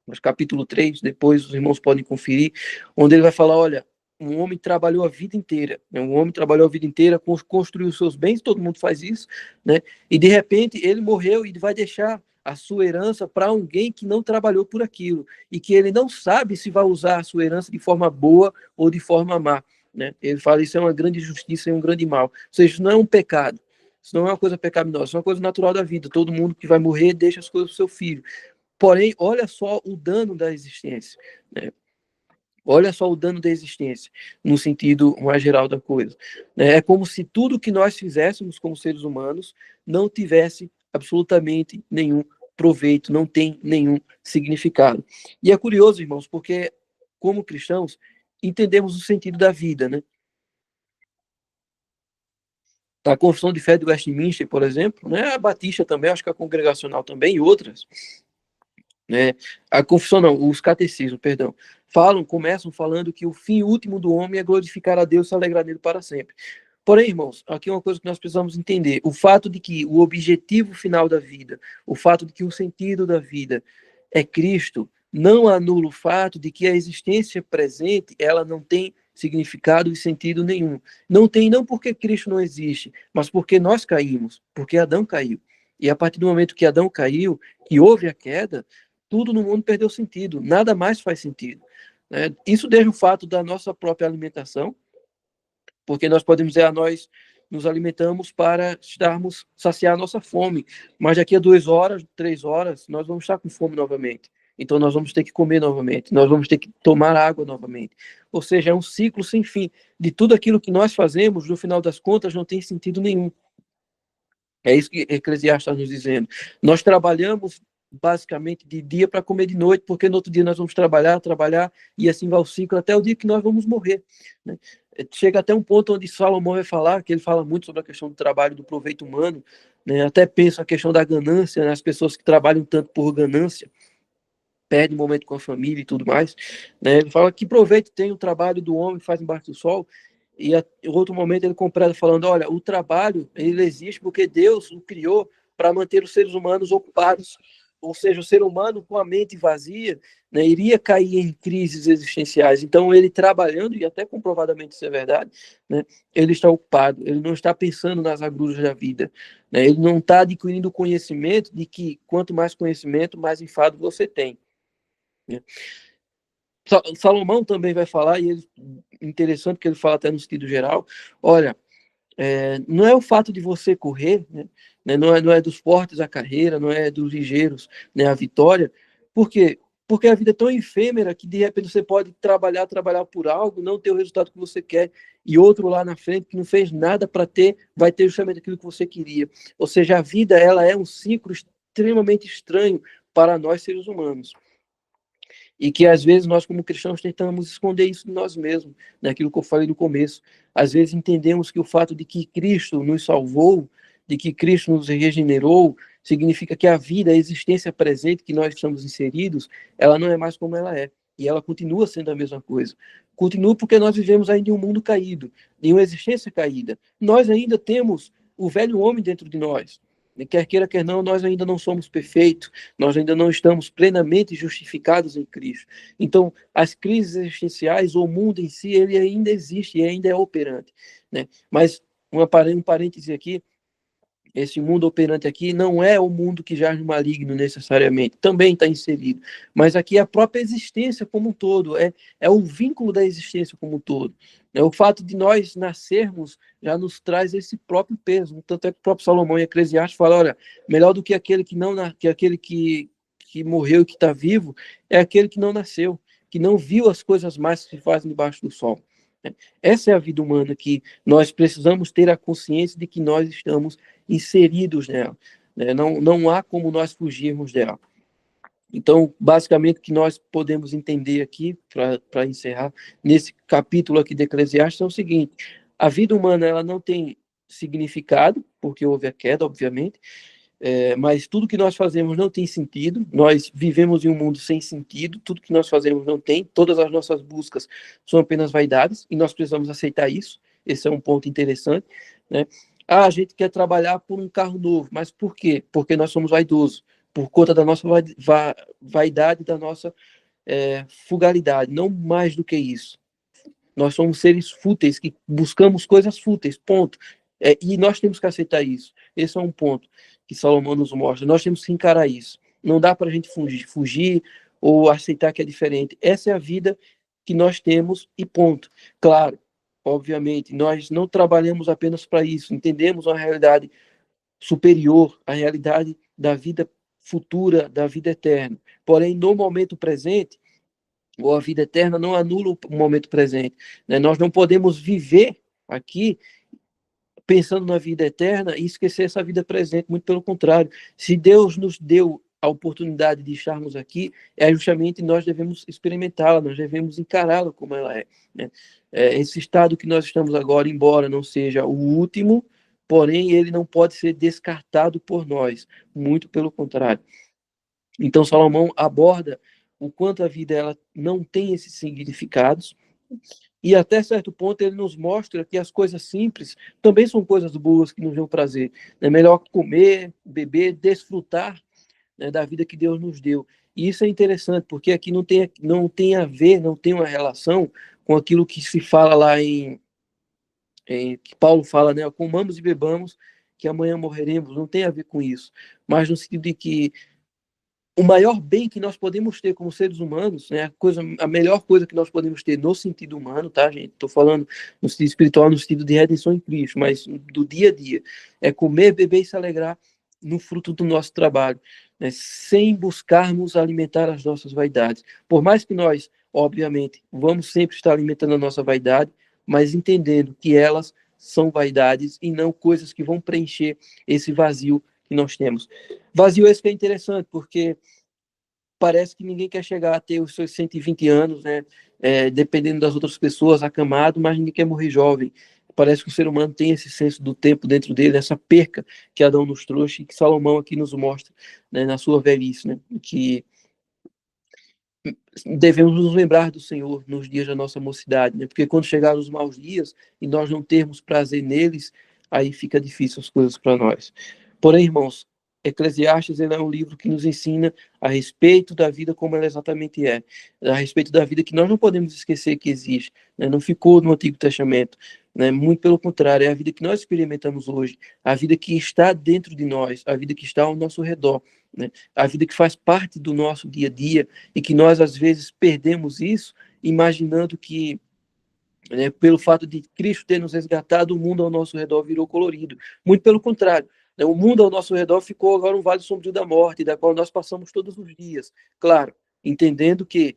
no capítulo 3, depois os irmãos podem conferir, onde ele vai falar, olha, um homem trabalhou a vida inteira, um homem trabalhou a vida inteira, construiu seus bens, todo mundo faz isso, né? E de repente ele morreu e vai deixar a sua herança para alguém que não trabalhou por aquilo e que ele não sabe se vai usar a sua herança de forma boa ou de forma má, né? Ele fala isso é uma grande injustiça e um grande mal. Ou seja, isso não é um pecado. Isso não é uma coisa pecaminosa, isso é uma coisa natural da vida. Todo mundo que vai morrer deixa as coisas para o seu filho. Porém, olha só o dano da existência. Né? Olha só o dano da existência, no sentido mais geral da coisa. É como se tudo que nós fizéssemos como seres humanos não tivesse absolutamente nenhum proveito, não tem nenhum significado. E é curioso, irmãos, porque como cristãos, entendemos o sentido da vida, né? A Confissão de Fé de Westminster, por exemplo, né? A Batista também, acho que a Congregacional também, e outras, né? A Confissão não, os catecismos, perdão, começam falando que o fim último do homem é glorificar a Deus e se alegrar nele para sempre. Porém, irmãos, aqui é uma coisa que nós precisamos entender, o fato de que o objetivo final da vida, o fato de que o sentido da vida é Cristo, não anula o fato de que a existência presente, ela não tem significado e sentido nenhum. Não tem não porque Cristo não existe, mas porque nós caímos, porque Adão caiu. E a partir do momento que Adão caiu, que houve a queda, tudo no mundo perdeu sentido, nada mais faz sentido. Né? Isso desde o fato da nossa própria alimentação, porque nós podemos dizer, nós nos alimentamos para saciar a nossa fome, mas daqui a 2 horas, 3 horas, nós vamos estar com fome novamente. Então nós vamos ter que comer novamente, nós vamos ter que tomar água novamente. Ou seja, é um ciclo sem fim. De tudo aquilo que nós fazemos, no final das contas, não tem sentido nenhum. É isso que Eclesiastes está nos dizendo. Nós trabalhamos basicamente de dia para comer de noite, porque no outro dia nós vamos trabalhar, e assim vai o ciclo até o dia que nós vamos morrer, né? Chega até um ponto onde Salomão vai falar, que ele fala muito sobre a questão do trabalho, do proveito humano, né? Até penso a questão da ganância, né? As pessoas que trabalham tanto por ganância, perdem momento com a família e tudo mais, né? Ele fala que proveito tem o trabalho do homem que faz embaixo do sol, e em outro momento ele completa falando, olha, o trabalho, ele existe porque Deus o criou para manter os seres humanos ocupados, ou seja, o ser humano com a mente vazia, né, iria cair em crises existenciais. Então ele trabalhando, e até comprovadamente isso é verdade, né, ele está ocupado, ele não está pensando nas agruras da vida, né, ele não está adquirindo conhecimento de que quanto mais conhecimento, mais enfado você tem. Salomão também vai falar, e ele, interessante que ele fala até no sentido geral, olha, não é o fato de você correr, né, não é dos fortes a carreira, não é dos ligeiros, né, a vitória, por quê? Porque a vida é tão efêmera que de repente você pode trabalhar por algo, não ter o resultado que você quer, e outro lá na frente que não fez nada para ter, vai ter justamente aquilo que você queria. Ou seja, a vida ela é um ciclo extremamente estranho para nós seres humanos. E que às vezes nós, como cristãos, tentamos esconder isso de nós mesmos, naquilo que eu falei no começo. Às vezes entendemos que o fato de que Cristo nos salvou, de que Cristo nos regenerou, significa que a vida, a existência presente que nós estamos inseridos, ela não é mais como ela é. E ela continua sendo a mesma coisa. Continua porque nós vivemos ainda em um mundo caído, em uma existência caída. Nós ainda temos o velho homem dentro de nós. Quer queira, quer não, nós ainda não somos perfeitos, nós ainda não estamos plenamente justificados em Cristo. Então, as crises existenciais, o mundo em si, ele ainda existe e ainda é operante, né? Mas, um parêntese aqui, esse mundo operante aqui não é o mundo que jaz no maligno necessariamente, também está inserido, mas aqui é a própria existência como um todo, é o vínculo da existência como um todo. É o fato de nós nascermos já nos traz esse próprio peso. Tanto é que o próprio Salomão em Eclesiastes fala, olha, melhor do que aquele que não que aquele que morreu e que está vivo é aquele que não nasceu, que não viu as coisas mais que se fazem debaixo do sol. Essa é a vida humana que nós precisamos ter a consciência de que nós estamos inseridos nela, né? Não há como nós fugirmos dela. Então, basicamente, o que nós podemos entender aqui, para encerrar, nesse capítulo aqui de Eclesiastes, é o seguinte: a vida humana ela não tem significado, porque houve a queda, obviamente, mas tudo que nós fazemos não tem sentido, nós vivemos em um mundo sem sentido, tudo que nós fazemos não tem, todas as nossas buscas são apenas vaidades, e nós precisamos aceitar isso, esse é um ponto interessante, né? A gente quer trabalhar por um carro novo, mas por quê? Porque nós somos vaidosos, por conta da nossa vaidade, da nossa fugalidade, não mais do que isso. Nós somos seres fúteis, que buscamos coisas fúteis, ponto. E nós temos que aceitar isso. Esse é um ponto que Salomão nos mostra. Nós temos que encarar isso. Não dá para a gente fugir ou aceitar que é diferente. Essa é a vida que nós temos e ponto. Claro, obviamente, nós não trabalhamos apenas para isso. Entendemos uma realidade superior, a realidade da vida futura, da vida eterna. Porém, no momento presente, ou a vida eterna não anula o momento presente, né? Nós não podemos viver aqui pensando na vida eterna e esquecer essa vida presente, muito pelo contrário. Se Deus nos deu a oportunidade de estarmos aqui, é justamente nós devemos experimentá-la, nós devemos encará-la como ela é, né? Esse estado que nós estamos agora, embora não seja o último, porém ele não pode ser descartado por nós, muito pelo contrário. Então Salomão aborda o quanto a vida ela não tem esses significados, e até certo ponto ele nos mostra que as coisas simples também são coisas boas que nos dão prazer. É melhor comer, beber, desfrutar, né, da vida que Deus nos deu. E isso é interessante, porque aqui não tem a ver, não tem uma relação com aquilo que se fala lá que Paulo fala, né? Comamos e bebamos, que amanhã morreremos. Não tem a ver com isso. Mas no sentido de que o maior bem que nós podemos ter como seres humanos, né, a melhor coisa que nós podemos ter no sentido humano, tá, gente? Estou falando no sentido espiritual, no sentido de redenção em Cristo, mas do dia a dia, é comer, beber e se alegrar no fruto do nosso trabalho, né, sem buscarmos alimentar as nossas vaidades. Por mais que nós, obviamente, vamos sempre estar alimentando a nossa vaidade, mas entendendo que elas são vaidades e não coisas que vão preencher esse vazio que nós temos. Vazio esse que é interessante, porque parece que ninguém quer chegar a ter os seus 120 anos, né? Dependendo das outras pessoas, acamado, mas ninguém quer morrer jovem. Parece que o ser humano tem esse senso do tempo dentro dele, essa perca que Adão nos trouxe e que Salomão aqui nos mostra, né, na sua velhice, né? Que devemos nos lembrar do Senhor nos dias da nossa mocidade, né? Porque quando chegar os maus dias e nós não termos prazer neles, aí fica difícil as coisas para nós. Porém, irmãos, Eclesiastes ele é um livro que nos ensina a respeito da vida como ela exatamente é, a respeito da vida que nós não podemos esquecer que existe, né? Não ficou no Antigo Testamento, né? Muito pelo contrário, é a vida que nós experimentamos hoje, a vida que está dentro de nós, a vida que está ao nosso redor, né? A vida que faz parte do nosso dia a dia e que nós às vezes perdemos isso, imaginando que, né, pelo fato de Cristo ter nos resgatado, o mundo ao nosso redor virou colorido. Muito pelo contrário, né, o mundo ao nosso redor ficou agora um vale sombrio da morte, da qual nós passamos todos os dias. Claro, entendendo que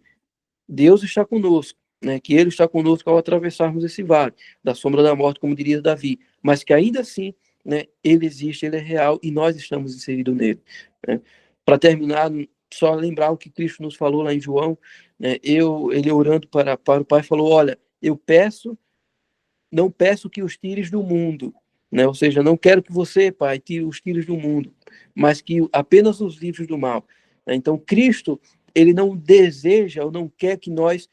Deus está conosco, né, que Ele está conosco ao atravessarmos esse vale da sombra da morte, como diria Davi, mas que ainda assim, né, Ele existe, Ele é real e nós estamos inseridos nele. Né? Para terminar, só lembrar o que Cristo nos falou lá em João, né, ele orando para o Pai, falou: Olha, eu peço, não peço que os tires do mundo, né? Ou seja, não quero que você, Pai, tire os tires do mundo, mas que apenas os livres do mal. Então, Cristo, ele não deseja ou não quer que nós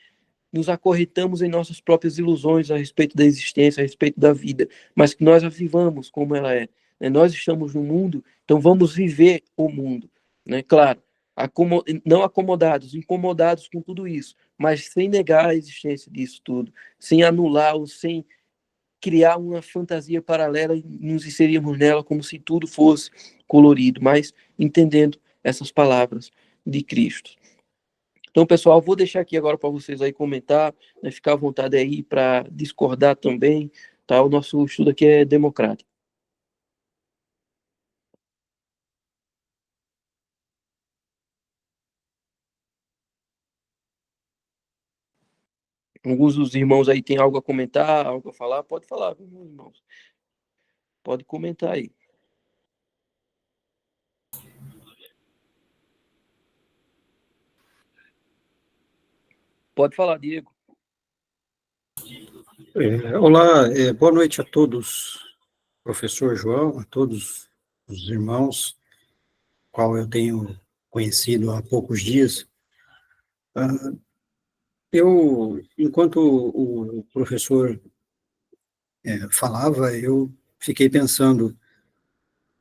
nos acorrentamos em nossas próprias ilusões a respeito da existência, a respeito da vida, mas que nós a vivamos como ela é. Né? Nós estamos no mundo, então vamos viver o mundo. Né? Claro, não acomodados, incomodados com tudo isso, mas sem negar a existência disso tudo, sem anular ou sem criar uma fantasia paralela e nos inserirmos nela como se tudo fosse colorido, mas entendendo essas palavras de Cristo. Então, pessoal, vou deixar aqui agora para vocês aí comentar, né, ficar à vontade aí para discordar também, tá? O nosso estudo aqui é democrático. Alguns dos irmãos aí têm algo a comentar, algo a falar, pode falar, irmãos. Pode comentar aí. Pode falar, Diego. Olá, boa noite a todos, professor João, a todos os irmãos, qual eu tenho conhecido há poucos dias. Enquanto o professor falava, eu fiquei pensando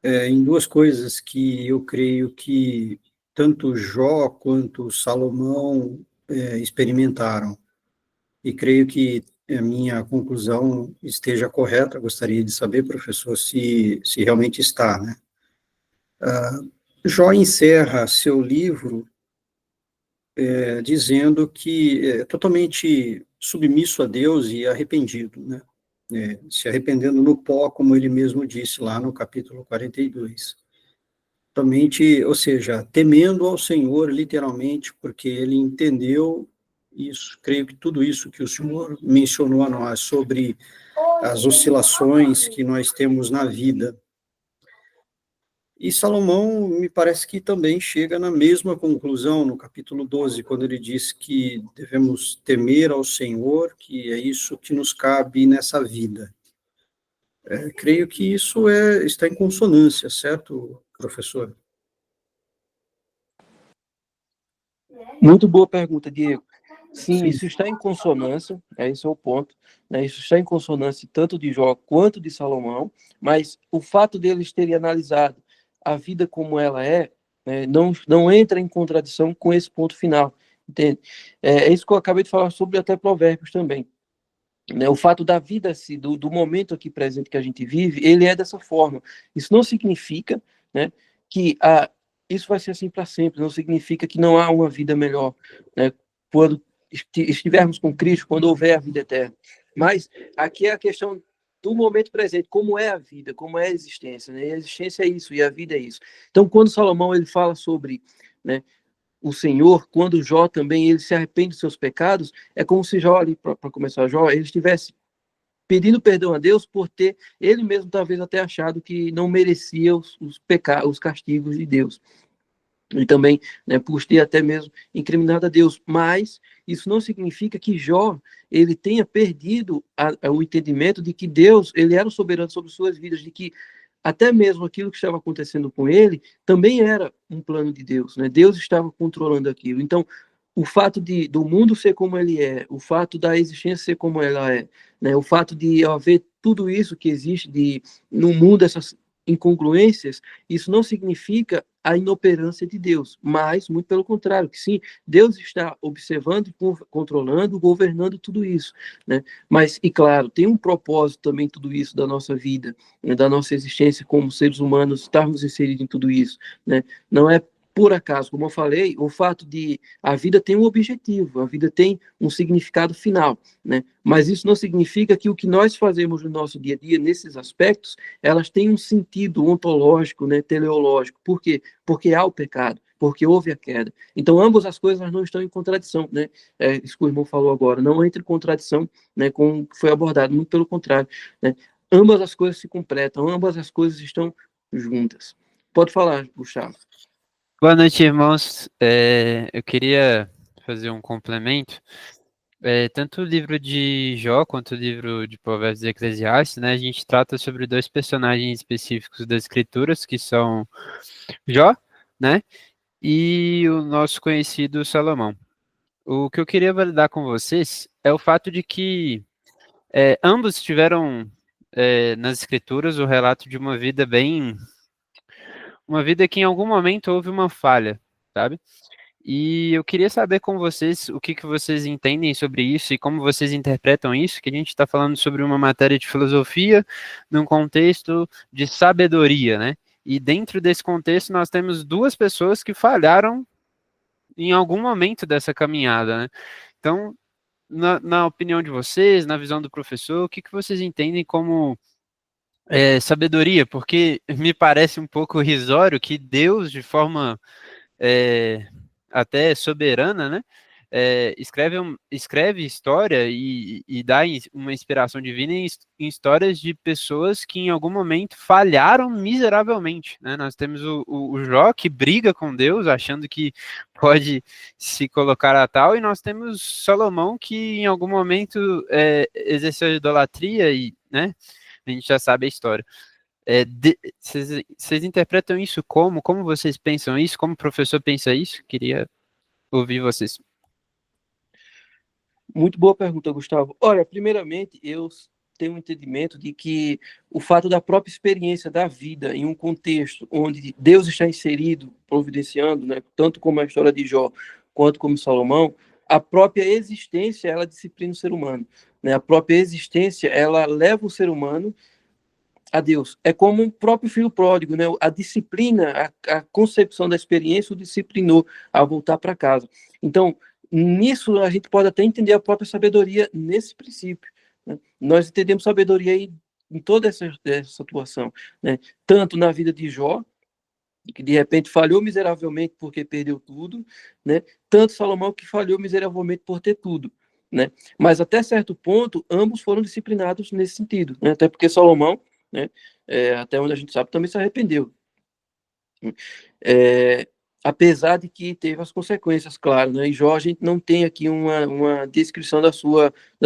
em duas coisas que eu creio que tanto Jó quanto Salomão experimentaram. E creio que a minha conclusão esteja correta. Gostaria de saber, professor, se realmente está, né? Jó encerra seu livro dizendo que é totalmente submisso a Deus e arrependido, né? Se arrependendo no pó, como ele mesmo disse lá no capítulo 42. Totalmente, ou seja, temendo ao Senhor, literalmente, porque ele entendeu isso. Creio que tudo isso que o senhor mencionou a nós sobre as oscilações que nós temos na vida. E Salomão me parece que também chega na mesma conclusão no capítulo 12, quando ele diz que devemos temer ao Senhor, que é isso que nos cabe nessa vida. Creio que isso está em consonância, certo, professor? Muito boa pergunta, Diego. Sim, Sim. isso está em consonância, esse é o ponto, né? Isso está em consonância tanto de Jó quanto de Salomão, mas o fato deles terem analisado a vida como ela é, né, não entra em contradição com esse ponto final, entende? É isso que eu acabei de falar sobre até Provérbios também. Né, o fato da vida, assim, do momento aqui presente que a gente vive, ele é dessa forma. Isso não significa, né, que isso vai ser assim para sempre, não significa que não há uma vida melhor, né, quando estivermos com Cristo, quando houver a vida eterna. Mas aqui é a questão do momento presente, como é a vida, como é a existência, né? A existência é isso e a vida é isso. Então, quando Salomão ele fala sobre, né, o Senhor, quando Jó também ele se arrepende dos seus pecados, é como se Jó, ali, para começar Jó, ele estivesse pedindo perdão a Deus por ter ele mesmo talvez até achado que não merecia os castigos de Deus. E também, né, por ter até mesmo incriminado a Deus. Mas isso não significa que Jó ele tenha perdido o entendimento de que Deus ele era o soberano sobre suas vidas, de que até mesmo aquilo que estava acontecendo com ele também era um plano de Deus, né? Deus estava controlando aquilo. Então, o fato do mundo ser como ele é, o fato da existência ser como ela é, né? O fato de haver tudo isso que existe no mundo, essas incongruências, isso não significa a inoperância de Deus, mas, muito pelo contrário, que sim, Deus está observando, controlando, governando tudo isso, né? Mas, e claro, tem um propósito também tudo isso da nossa vida, né, da nossa existência como seres humanos, estarmos inseridos em tudo isso, né? Não é por acaso, como eu falei, o fato de a vida tem um objetivo, a vida tem um significado final, né? Mas isso não significa que o que nós fazemos no nosso dia a dia, nesses aspectos, elas têm um sentido ontológico, né, teleológico. Por quê? Porque há o pecado, porque houve a queda. Então, ambas as coisas não estão em contradição, né? Isso que o irmão falou agora, não entra em contradição, né, com o que foi abordado, muito pelo contrário, né? Ambas as coisas se completam, ambas as coisas estão juntas. Pode falar, Gustavo. Boa noite, irmãos. Eu queria fazer um complemento. Tanto o livro de Jó quanto o livro de Provérbios e Eclesiastes, né, a gente trata sobre dois personagens específicos das Escrituras, que são Jó, né, e o nosso conhecido Salomão. O que eu queria validar com vocês é o fato de que ambos tiveram nas Escrituras o relato de uma vida que em algum momento houve uma falha, sabe? E eu queria saber com vocês o que vocês entendem sobre isso e como vocês interpretam isso, que a gente está falando sobre uma matéria de filosofia num contexto de sabedoria, né? E dentro desse contexto nós temos duas pessoas que falharam em algum momento dessa caminhada, né? Então, na opinião de vocês, na visão do professor, o que vocês entendem como sabedoria? Porque me parece um pouco risório que Deus, de forma até soberana, né? Escreve história e dá uma inspiração divina em histórias de pessoas que em algum momento falharam miseravelmente, né? Nós temos o Jó que briga com Deus, achando que pode se colocar a tal, e nós temos Salomão que em algum momento exerceu idolatria e, né? A gente já sabe a história. Vocês interpretam isso como? Como vocês pensam isso? Como o professor pensa isso? Queria ouvir vocês. Muito boa pergunta, Gustavo. Olha, primeiramente, eu tenho um entendimento de que o fato da própria experiência da vida em um contexto onde Deus está inserido, providenciando, né, tanto como a história de Jó, quanto como Salomão, a própria existência, ela disciplina o ser humano, né? A própria existência, ela leva o ser humano a Deus. É como o próprio filho pródigo, né? A disciplina, a concepção da experiência o disciplinou a voltar para casa. Então, nisso a gente pode até entender a própria sabedoria nesse princípio, né? Nós entendemos sabedoria aí em toda essa situação, né? Tanto na vida de Jó, que de repente falhou miseravelmente porque perdeu tudo, né? Tanto Salomão que falhou miseravelmente por ter tudo, né? Mas até certo ponto, ambos foram disciplinados nesse sentido, né? Até porque Salomão, né, até onde a gente sabe, também se arrependeu. Apesar de que teve as consequências, claro, né? E Jó, a gente não tem aqui uma descrição das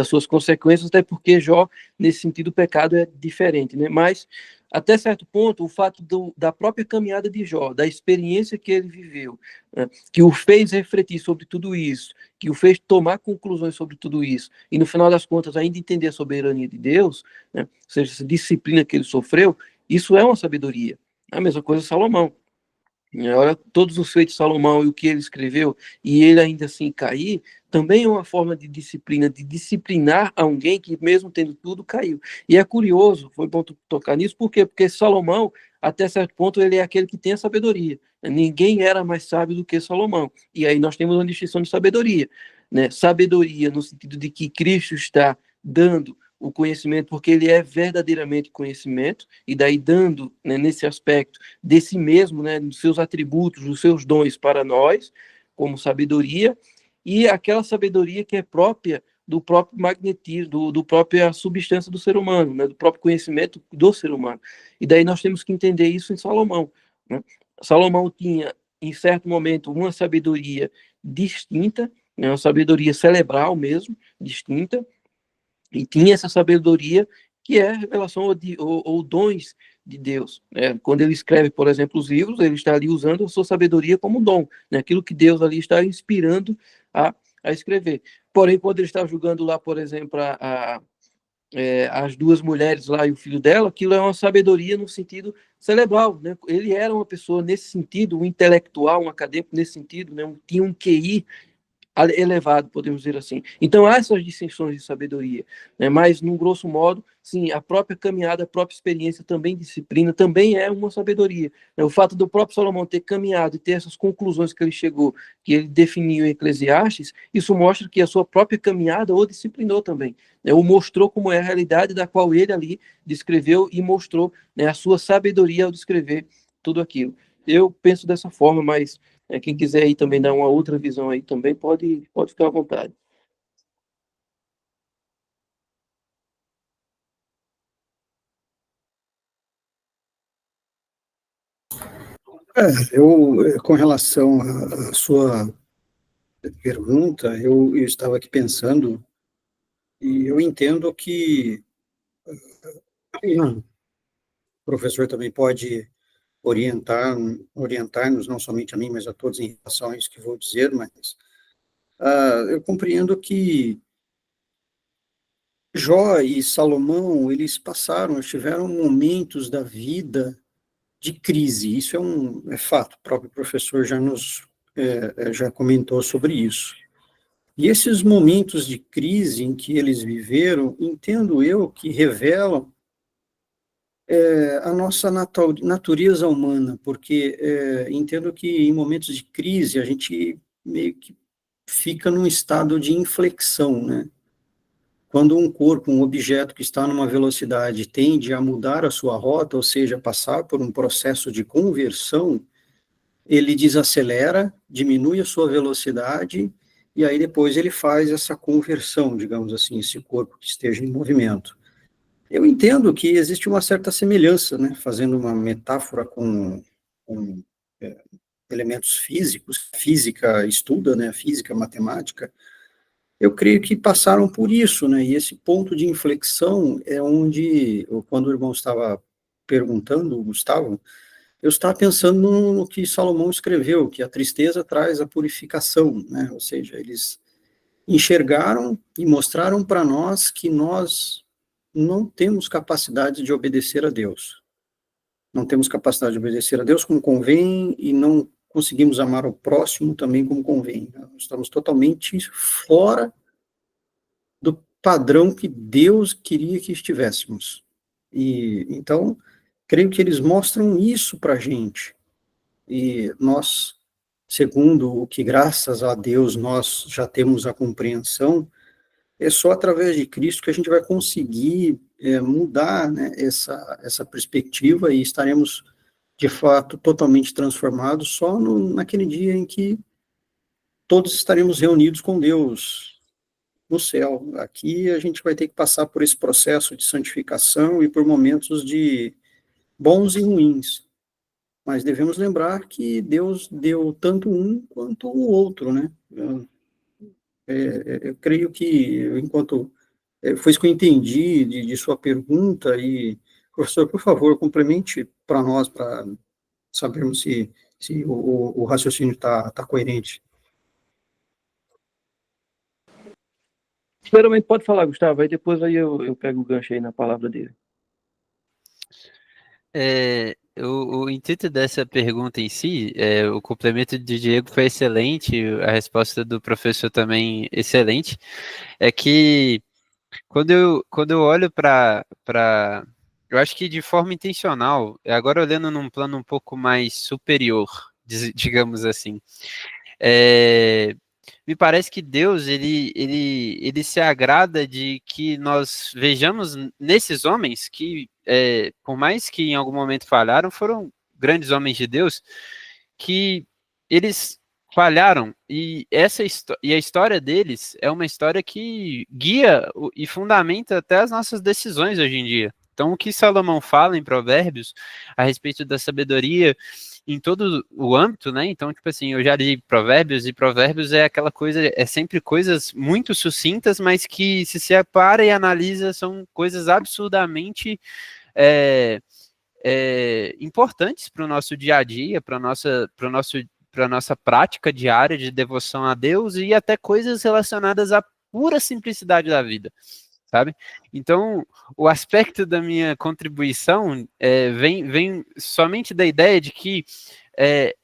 suas consequências, até porque Jó, nesse sentido, o pecado é diferente, né? Mas, até certo ponto, o fato da própria caminhada de Jó, da experiência que ele viveu, né, que o fez refletir sobre tudo isso, que o fez tomar conclusões sobre tudo isso, e no final das contas ainda entender a soberania de Deus, né? Ou seja, essa disciplina que ele sofreu, isso é uma sabedoria. A mesma coisa Salomão. Olha, todos os feitos de Salomão e o que ele escreveu, e ele ainda assim cair, também é uma forma de disciplina, de disciplinar alguém que, mesmo tendo tudo, caiu. E é curioso, foi bom tocar nisso, por quê? Porque Salomão, até certo ponto, ele é aquele que tem a sabedoria. Ninguém era mais sábio do que Salomão. E aí nós temos uma distinção de sabedoria, né? Sabedoria no sentido de que Cristo está dando o conhecimento, porque ele é verdadeiramente conhecimento, e daí dando, né, nesse aspecto de si mesmo, né, dos seus atributos, dos seus dons para nós, como sabedoria, e aquela sabedoria que é própria do próprio magnetismo, do própria substância do ser humano, né, do próprio conhecimento do ser humano. E daí nós temos que entender isso em Salomão, né? Salomão tinha, em certo momento, uma sabedoria distinta, né, uma sabedoria cerebral mesmo, distinta, e tinha essa sabedoria que é revelação ou dons de Deus, né? Quando ele escreve, por exemplo, os livros, ele está ali usando a sua sabedoria como dom, né? Aquilo que Deus ali está inspirando a escrever. Porém, quando ele está julgando lá, por exemplo, as duas mulheres lá e o filho dela, aquilo é uma sabedoria no sentido cerebral, né? Ele era uma pessoa nesse sentido, um intelectual, um acadêmico nesse sentido, né? Tinha um QI elevado, podemos dizer assim. Então, há essas distinções de sabedoria, né? Mas, num grosso modo, sim, a própria caminhada, a própria experiência, também disciplina, também é uma sabedoria, né? O fato do próprio Salomão ter caminhado e ter essas conclusões que ele chegou, que ele definiu em Eclesiastes, isso mostra que a sua própria caminhada o disciplinou também, né? O mostrou como é a realidade da qual ele ali descreveu e mostrou, né, a sua sabedoria ao descrever tudo aquilo. Eu penso dessa forma, mas quem quiser aí também dar uma outra visão aí também pode ficar à vontade. Com relação à sua pergunta, eu estava aqui pensando, e eu entendo que o professor também pode orientar-nos, não somente a mim, mas a todos em relação a isso que vou dizer, mas eu compreendo que Jó e Salomão, eles tiveram momentos da vida de crise, isso é fato, o próprio professor já comentou sobre isso. E esses momentos de crise em que eles viveram, entendo eu que revelam a nossa natureza humana, porque entendo que em momentos de crise a gente meio que fica num estado de inflexão, né? Quando um corpo, um objeto que está numa velocidade tende a mudar a sua rota, ou seja, passar por um processo de conversão, ele desacelera, diminui a sua velocidade, e aí depois ele faz essa conversão, digamos assim, esse corpo que esteja em movimento. Eu entendo que existe uma certa semelhança, né, fazendo uma metáfora com elementos físicos, física estuda, né, física, matemática, eu creio que passaram por isso, né, e esse ponto de inflexão é onde, quando o irmão estava perguntando, o Gustavo, eu estava pensando no que Salomão escreveu, que a tristeza traz a purificação, né, ou seja, eles enxergaram e mostraram para nós que nós não temos capacidade de obedecer a Deus. Não temos capacidade de obedecer a Deus como convém e não conseguimos amar o próximo também como convém. Nós estamos totalmente fora do padrão que Deus queria que estivéssemos. E então, creio que eles mostram isso para a gente. E nós, segundo o que graças a Deus nós já temos a compreensão, é só através de Cristo que a gente vai conseguir mudar, né, essa perspectiva e estaremos, de fato, totalmente transformados só naquele dia em que todos estaremos reunidos com Deus no céu. Aqui a gente vai ter que passar por esse processo de santificação e por momentos de bons e ruins. Mas devemos lembrar que Deus deu tanto um quanto o outro, né? Eu creio que, foi isso que eu entendi de sua pergunta, e, professor, por favor, complemente para nós, para sabermos se o raciocínio está coerente. Primeiramente, pode falar, Gustavo, aí depois aí eu pego o gancho aí na palavra dele. O intuito dessa pergunta em si, o complemento de Diego foi excelente, a resposta do professor também excelente, é que quando eu olho para eu acho que de forma intencional, agora olhando num plano um pouco mais superior, digamos assim, me parece que Deus, ele se agrada de que nós vejamos nesses homens que, por mais que em algum momento falharam, foram grandes homens de Deus, que eles falharam, e a história deles é uma história que guia e fundamenta até as nossas decisões hoje em dia. Então, o que Salomão fala em Provérbios a respeito da sabedoria em todo o âmbito, né? Então, tipo assim, eu já li Provérbios, e Provérbios é aquela coisa, é sempre coisas muito sucintas, mas que se separa e analisa, são coisas absurdamente é, importantes para o nosso dia a dia, para nossa prática diária de devoção a Deus e até coisas relacionadas à pura simplicidade da vida, sabe? Então, o aspecto da minha contribuição vem somente da ideia de que,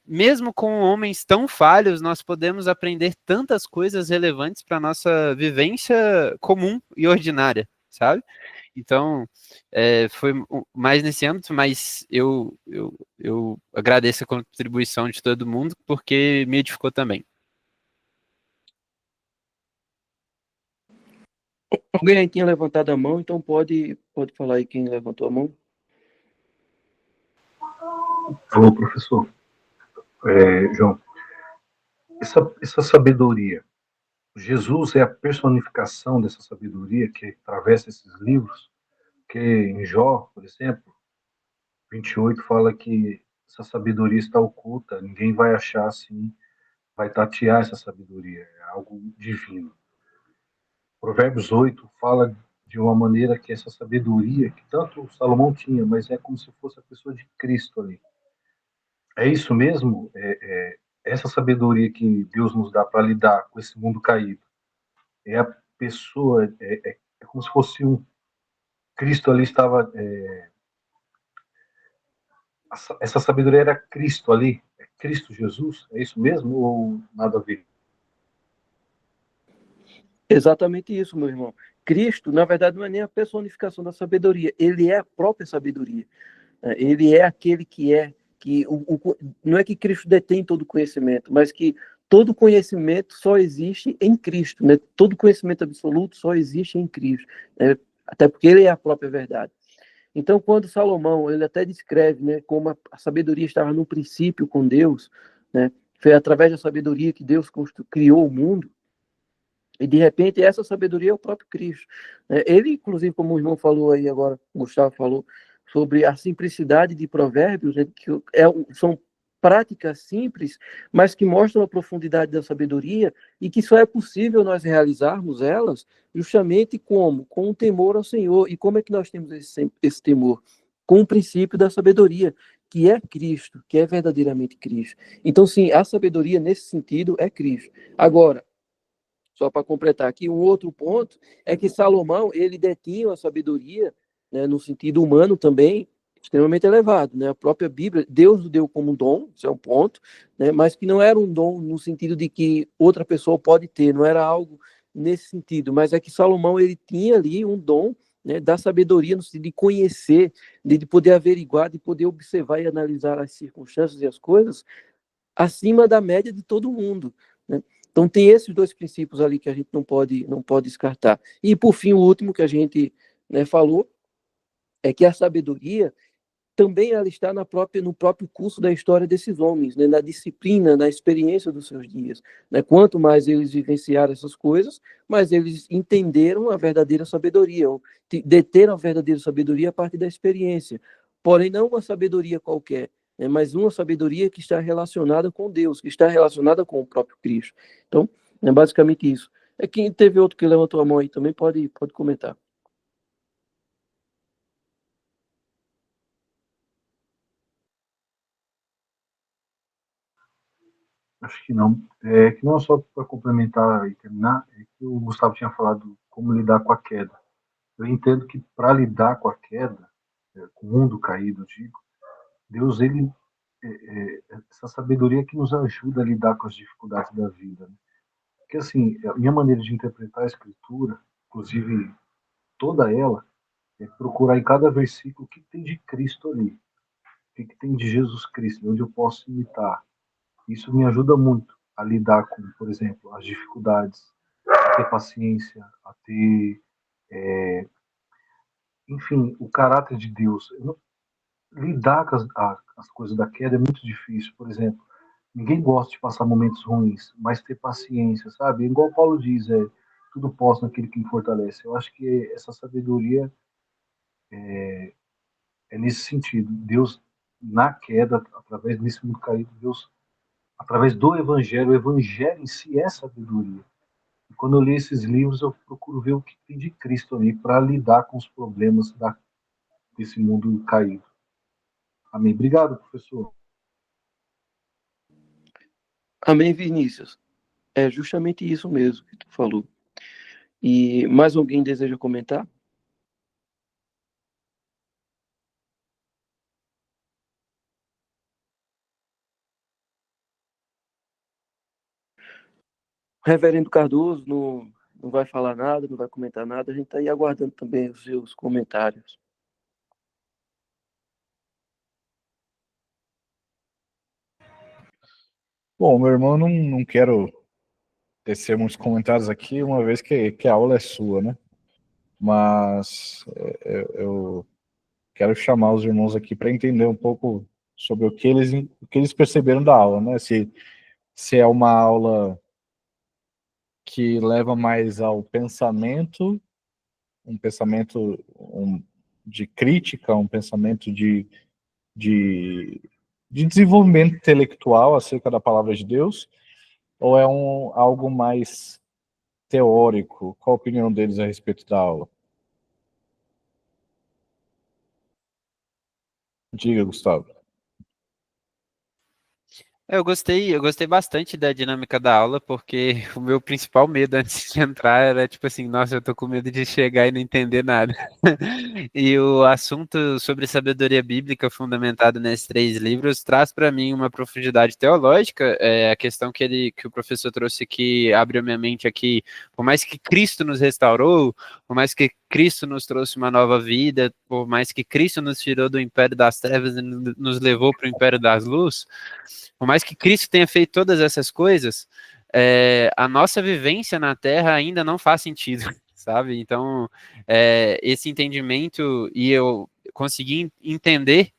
mesmo com homens tão falhos, nós podemos aprender tantas coisas relevantes para a nossa vivência comum e ordinária, sabe? Então, foi mais nesse âmbito, mas eu agradeço a contribuição de todo mundo, porque me edificou também. Alguém aí tinha levantado a mão, então pode falar aí quem levantou a mão. Alô, professor. João, essa sabedoria, Jesus é a personificação dessa sabedoria que atravessa esses livros, que em Jó, por exemplo, 28 fala que essa sabedoria está oculta, ninguém vai achar assim, vai tatear essa sabedoria, é algo divino. Provérbios 8 fala de uma maneira que essa sabedoria, que tanto Salomão tinha, mas é como se fosse a pessoa de Cristo ali. É isso mesmo? Essa sabedoria que Deus nos dá para lidar com esse mundo caído. É a pessoa, é como se fosse um Cristo ali estava. Essa sabedoria era Cristo ali, é Cristo Jesus? É isso mesmo ou nada a ver? Exatamente isso, meu irmão. Cristo, na verdade, não é nem a personificação da sabedoria, ele é a própria sabedoria. Ele é aquele que é, não é que Cristo detém todo conhecimento, mas que todo conhecimento só existe em Cristo, né? Todo conhecimento absoluto só existe em Cristo, né? Até porque ele é a própria verdade. Então, quando Salomão, ele até descreve, né, como a sabedoria estava no princípio com Deus, né? Foi através da sabedoria que Deus criou o mundo. E de repente essa sabedoria é o próprio Cristo. Ele, inclusive, como o irmão falou aí agora, o Gustavo falou, sobre a simplicidade de Provérbios, né, que são práticas simples, mas que mostram a profundidade da sabedoria e que só é possível nós realizarmos elas justamente como? Com o temor ao Senhor. E como é que nós temos esse temor? Com o princípio da sabedoria, que é Cristo, que é verdadeiramente Cristo. Então, sim, a sabedoria nesse sentido é Cristo. Agora, só para completar aqui, um outro ponto é que Salomão, ele detinha a sabedoria, né, no sentido humano também, extremamente elevado, né? A própria Bíblia, Deus o deu como um dom, isso é um ponto, né? Mas que não era um dom no sentido de que outra pessoa pode ter, não era algo nesse sentido, mas é que Salomão, ele tinha ali um dom, né, da sabedoria, no sentido de conhecer, de poder averiguar, de poder observar e analisar as circunstâncias e as coisas acima da média de todo mundo, né? Então tem esses dois princípios ali que a gente não pode descartar. E por fim, o último que a gente, né, falou é que a sabedoria também ela está no próprio curso da história desses homens, né, na disciplina, na experiência dos seus dias, né? Quanto mais eles vivenciaram essas coisas, mais eles entenderam a verdadeira sabedoria, ou deteram a verdadeira sabedoria a partir da experiência. Porém, não uma sabedoria qualquer, né, mas uma sabedoria que está relacionada com Deus, que está relacionada com o próprio Cristo. Então, é basicamente isso. Quem teve outro que levantou a mão aí também pode comentar. Acho que não. É que não só para complementar e terminar, é que o Gustavo tinha falado como lidar com a queda. Eu entendo que para lidar com a queda, com o mundo caído, eu digo, Deus, ele, essa sabedoria que nos ajuda a lidar com as dificuldades da vida. Né? Porque, assim, a minha maneira de interpretar a Escritura, inclusive toda ela, é procurar em cada versículo o que tem de Cristo ali, o que tem de Jesus Cristo, onde eu posso imitar. Isso me ajuda muito a lidar com, por exemplo, as dificuldades, a ter paciência, a ter, enfim, o caráter de Deus. Lidar com as coisas da queda é muito difícil. Por exemplo, Ninguém gosta de passar momentos ruins, mas ter paciência, sabe? Igual Paulo diz, tudo posso naquele que me fortalece. Eu acho que essa sabedoria é nesse sentido. Deus, na queda, através desse mundo caído, Deus, através do Evangelho, o Evangelho em si é sabedoria. E quando eu leio esses livros, eu procuro ver o que tem de Cristo ali para lidar com os problemas desse mundo caído. Amém. Obrigado, professor. Amém, Vinícius. É justamente isso mesmo que tu falou. E mais alguém deseja comentar? Reverendo Cardoso não vai falar nada, não vai comentar nada. A gente está aí aguardando também os seus comentários. Bom, meu irmão, não quero tecer muitos comentários aqui, uma vez que a aula é sua, né? Mas eu quero chamar os irmãos aqui para entender um pouco sobre o que eles perceberam da aula, né? Se é uma aula que leva mais ao pensamento, um pensamento de crítica, um pensamento de, de desenvolvimento intelectual acerca da palavra de Deus, ou é algo mais teórico? Qual a opinião deles a respeito da aula? Diga, Gustavo. Eu gostei bastante da dinâmica da aula, porque o meu principal medo antes de entrar era tipo assim, nossa, eu tô com medo de chegar e não entender nada. E o assunto sobre sabedoria bíblica fundamentado nesses 3 livros traz para mim uma profundidade teológica. A questão que o professor trouxe que abriu minha mente aqui, por mais que Cristo nos restaurou, por mais que Cristo nos trouxe uma nova vida, por mais que Cristo nos tirou do império das trevas e nos levou para o império das luzes, por mais que Cristo tenha feito todas essas coisas, a nossa vivência na Terra ainda não faz sentido, sabe? Então, esse entendimento, e eu consegui entender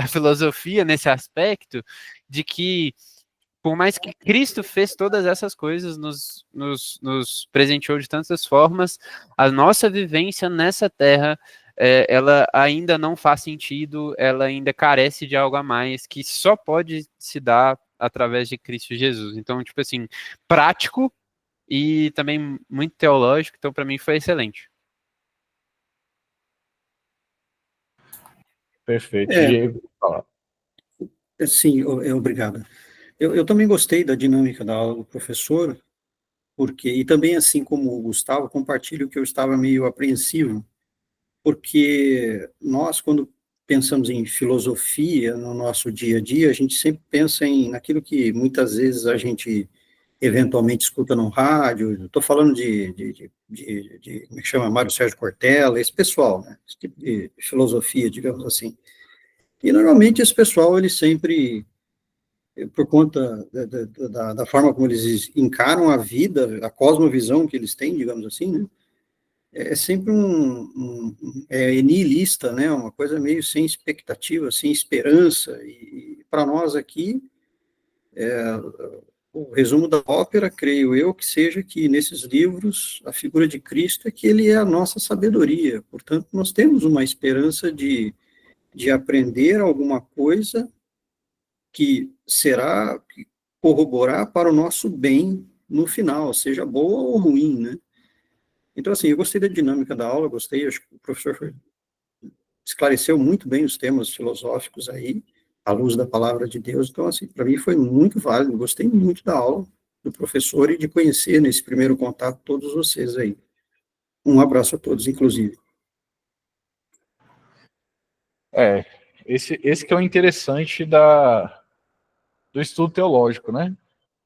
a filosofia nesse aspecto, de que por mais que Cristo fez todas essas coisas, nos presenteou de tantas formas, a nossa vivência nessa terra, ela ainda não faz sentido, ela ainda carece de algo a mais, que só pode se dar através de Cristo Jesus. Então, tipo assim, prático e também muito teológico, então para mim foi excelente. Perfeito. Diego, fala. Sim, obrigado. Eu também gostei da dinâmica da aula do professor, e também, assim como o Gustavo, compartilho que eu estava meio apreensivo, porque nós, quando pensamos em filosofia no nosso dia a dia, a gente sempre pensa naquilo que muitas vezes a gente eventualmente escuta no rádio. Estou falando como é que chama, Mário Sérgio Cortella, esse pessoal, né? Esse tipo de filosofia, digamos assim. E normalmente esse pessoal, ele sempre, por conta da forma como eles encaram a vida, a cosmovisão que eles têm, digamos assim, né? É sempre nihilista, né? Uma coisa meio sem expectativa, sem esperança. E para nós aqui, o resumo da ópera, creio eu, que seja que nesses livros a figura de Cristo é que ele é a nossa sabedoria. Portanto, nós temos uma esperança de aprender alguma coisa que será corroborar para o nosso bem no final, seja boa ou ruim, né? Então, assim, eu gostei da dinâmica da aula, gostei, acho que o professor esclareceu muito bem os temas filosóficos aí, à luz da palavra de Deus. Então, assim, para mim foi muito válido, gostei muito da aula do professor e de conhecer nesse primeiro contato todos vocês aí. Um abraço a todos, inclusive. Esse que é o interessante do estudo teológico, né?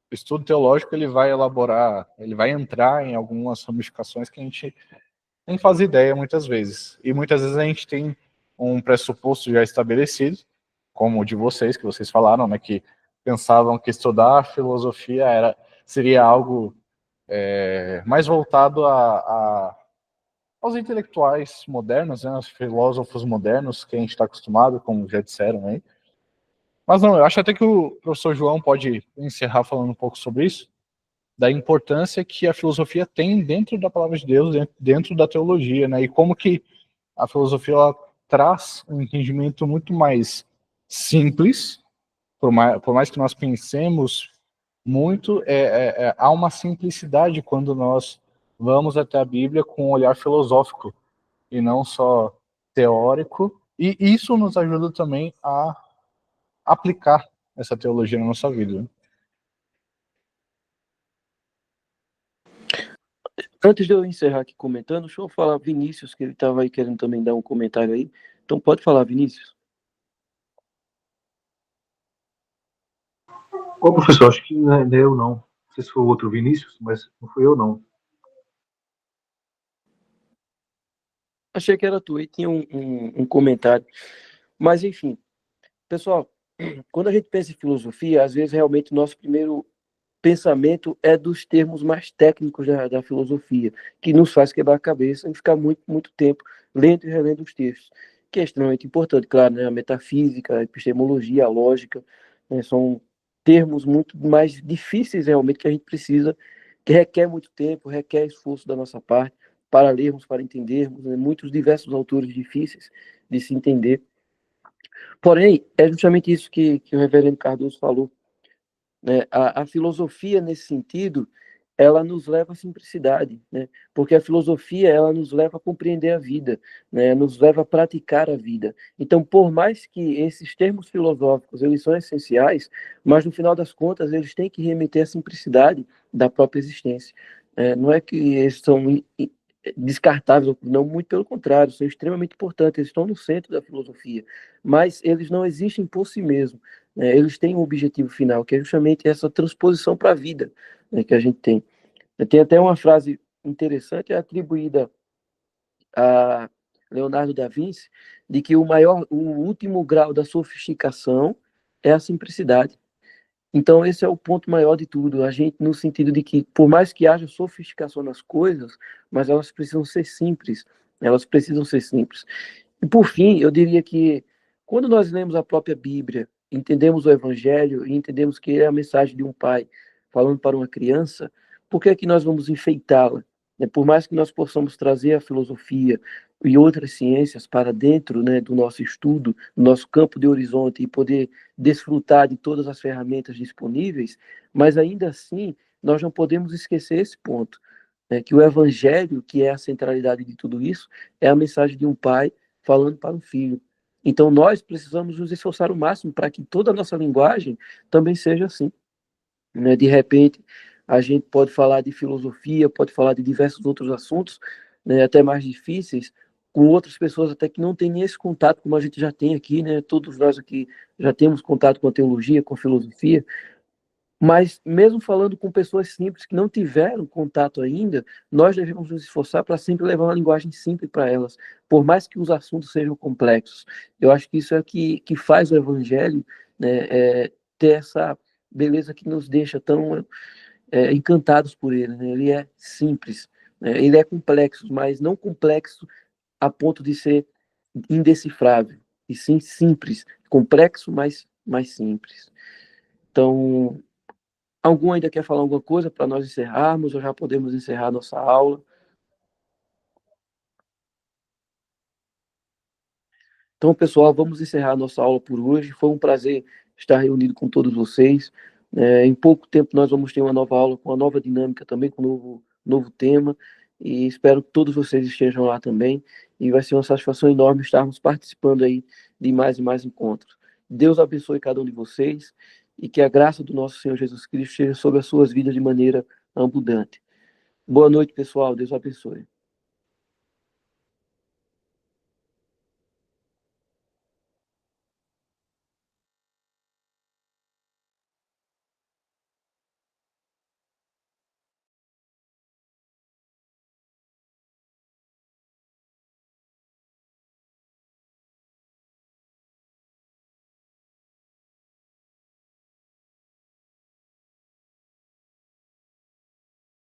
O estudo teológico, ele vai elaborar, ele vai entrar em algumas ramificações que a gente nem faz ideia muitas vezes. E muitas vezes a gente tem um pressuposto já estabelecido, como o de vocês, que vocês falaram, né, que pensavam que estudar filosofia seria algo mais voltado aos intelectuais modernos, né, aos filósofos modernos, que a gente está acostumado, como já disseram aí. Mas não, eu acho até que o professor João pode encerrar falando um pouco sobre isso, da importância que a filosofia tem dentro da palavra de Deus, dentro da teologia, né? E como que a filosofia ela traz um entendimento muito mais simples, por mais que nós pensemos muito, há uma simplicidade quando nós vamos até a Bíblia com um olhar filosófico e não só teórico, e isso nos ajuda também a aplicar essa teologia na nossa vida. Né? Antes de eu encerrar aqui comentando, deixa eu falar Vinícius, que ele estava aí querendo também dar um comentário aí. Então pode falar, Vinícius. Ô, professor, acho que não é eu não. Não sei se foi o outro Vinícius, mas não fui eu não. Achei que era tu, aí tinha um comentário. Mas enfim, pessoal, quando a gente pensa em filosofia, às vezes realmente o nosso primeiro pensamento é dos termos mais técnicos da filosofia, que nos faz quebrar a cabeça e ficar muito tempo lendo e relendo os textos, que é extremamente importante, claro, né? A metafísica, a epistemologia, a lógica, né? São termos muito mais difíceis realmente que a gente precisa, que requer muito tempo, requer esforço da nossa parte para lermos, para entendermos, né? Muitos diversos autores difíceis de se entender. Porém, é justamente isso que o reverendo Cardoso falou, né? A filosofia, nesse sentido, ela nos leva à simplicidade, né? Porque a filosofia, ela nos leva a compreender a vida, né? Nos leva a praticar a vida. Então, por mais que esses termos filosóficos, eles são essenciais, mas no final das contas, eles têm que remeter à simplicidade da própria existência. Não é que eles são descartáveis, não, muito pelo contrário, são extremamente importantes, eles estão no centro da filosofia, mas eles não existem por si mesmos, né? Eles têm um objetivo final, que é justamente essa transposição para a vida, né, que a gente tem. Tem até uma frase interessante atribuída a Leonardo da Vinci, de que o último grau da sofisticação é a simplicidade. Então, esse é o ponto maior de tudo. A gente, no sentido de que, por mais que haja sofisticação nas coisas, mas elas precisam ser simples. Elas precisam ser simples. E, por fim, eu diria que, quando nós lemos a própria Bíblia, entendemos o Evangelho e entendemos que é a mensagem de um pai falando para uma criança, por que é que nós vamos enfeitá-la? Por mais que nós possamos trazer a filosofia e outras ciências para dentro, né, do nosso estudo, do nosso campo de horizonte e poder desfrutar de todas as ferramentas disponíveis, mas ainda assim nós não podemos esquecer esse ponto, né, que o evangelho, que é a centralidade de tudo isso, é a mensagem de um pai falando para um filho. Então nós precisamos nos esforçar o máximo para que toda a nossa linguagem também seja assim, né? De repente a gente pode falar de filosofia, pode falar de diversos outros assuntos, né, até mais difíceis, com outras pessoas até que não têm nem esse contato como a gente já tem aqui, né? Todos nós aqui já temos contato com a teologia, com a filosofia, mas mesmo falando com pessoas simples que não tiveram contato ainda, nós devemos nos esforçar para sempre levar uma linguagem simples para elas, por mais que os assuntos sejam complexos. Eu acho que isso é que faz o evangelho, né, ter essa beleza que nos deixa tão encantados por ele, né? Ele é simples, né? Ele é complexo, mas não complexo a ponto de ser indecifrável, e sim simples, complexo, mas mais simples. Então, algum ainda quer falar alguma coisa para nós encerrarmos, ou já podemos encerrar nossa aula? Então, pessoal, vamos encerrar nossa aula por hoje. Foi um prazer estar reunido com todos vocês. Em pouco tempo nós vamos ter uma nova aula com uma nova dinâmica também, com um novo tema, e espero que todos vocês estejam lá também, e vai ser uma satisfação enorme estarmos participando aí de mais e mais encontros. Deus abençoe cada um de vocês, e que a graça do nosso Senhor Jesus Cristo esteja sobre as suas vidas de maneira abundante. Boa noite, pessoal. Deus abençoe.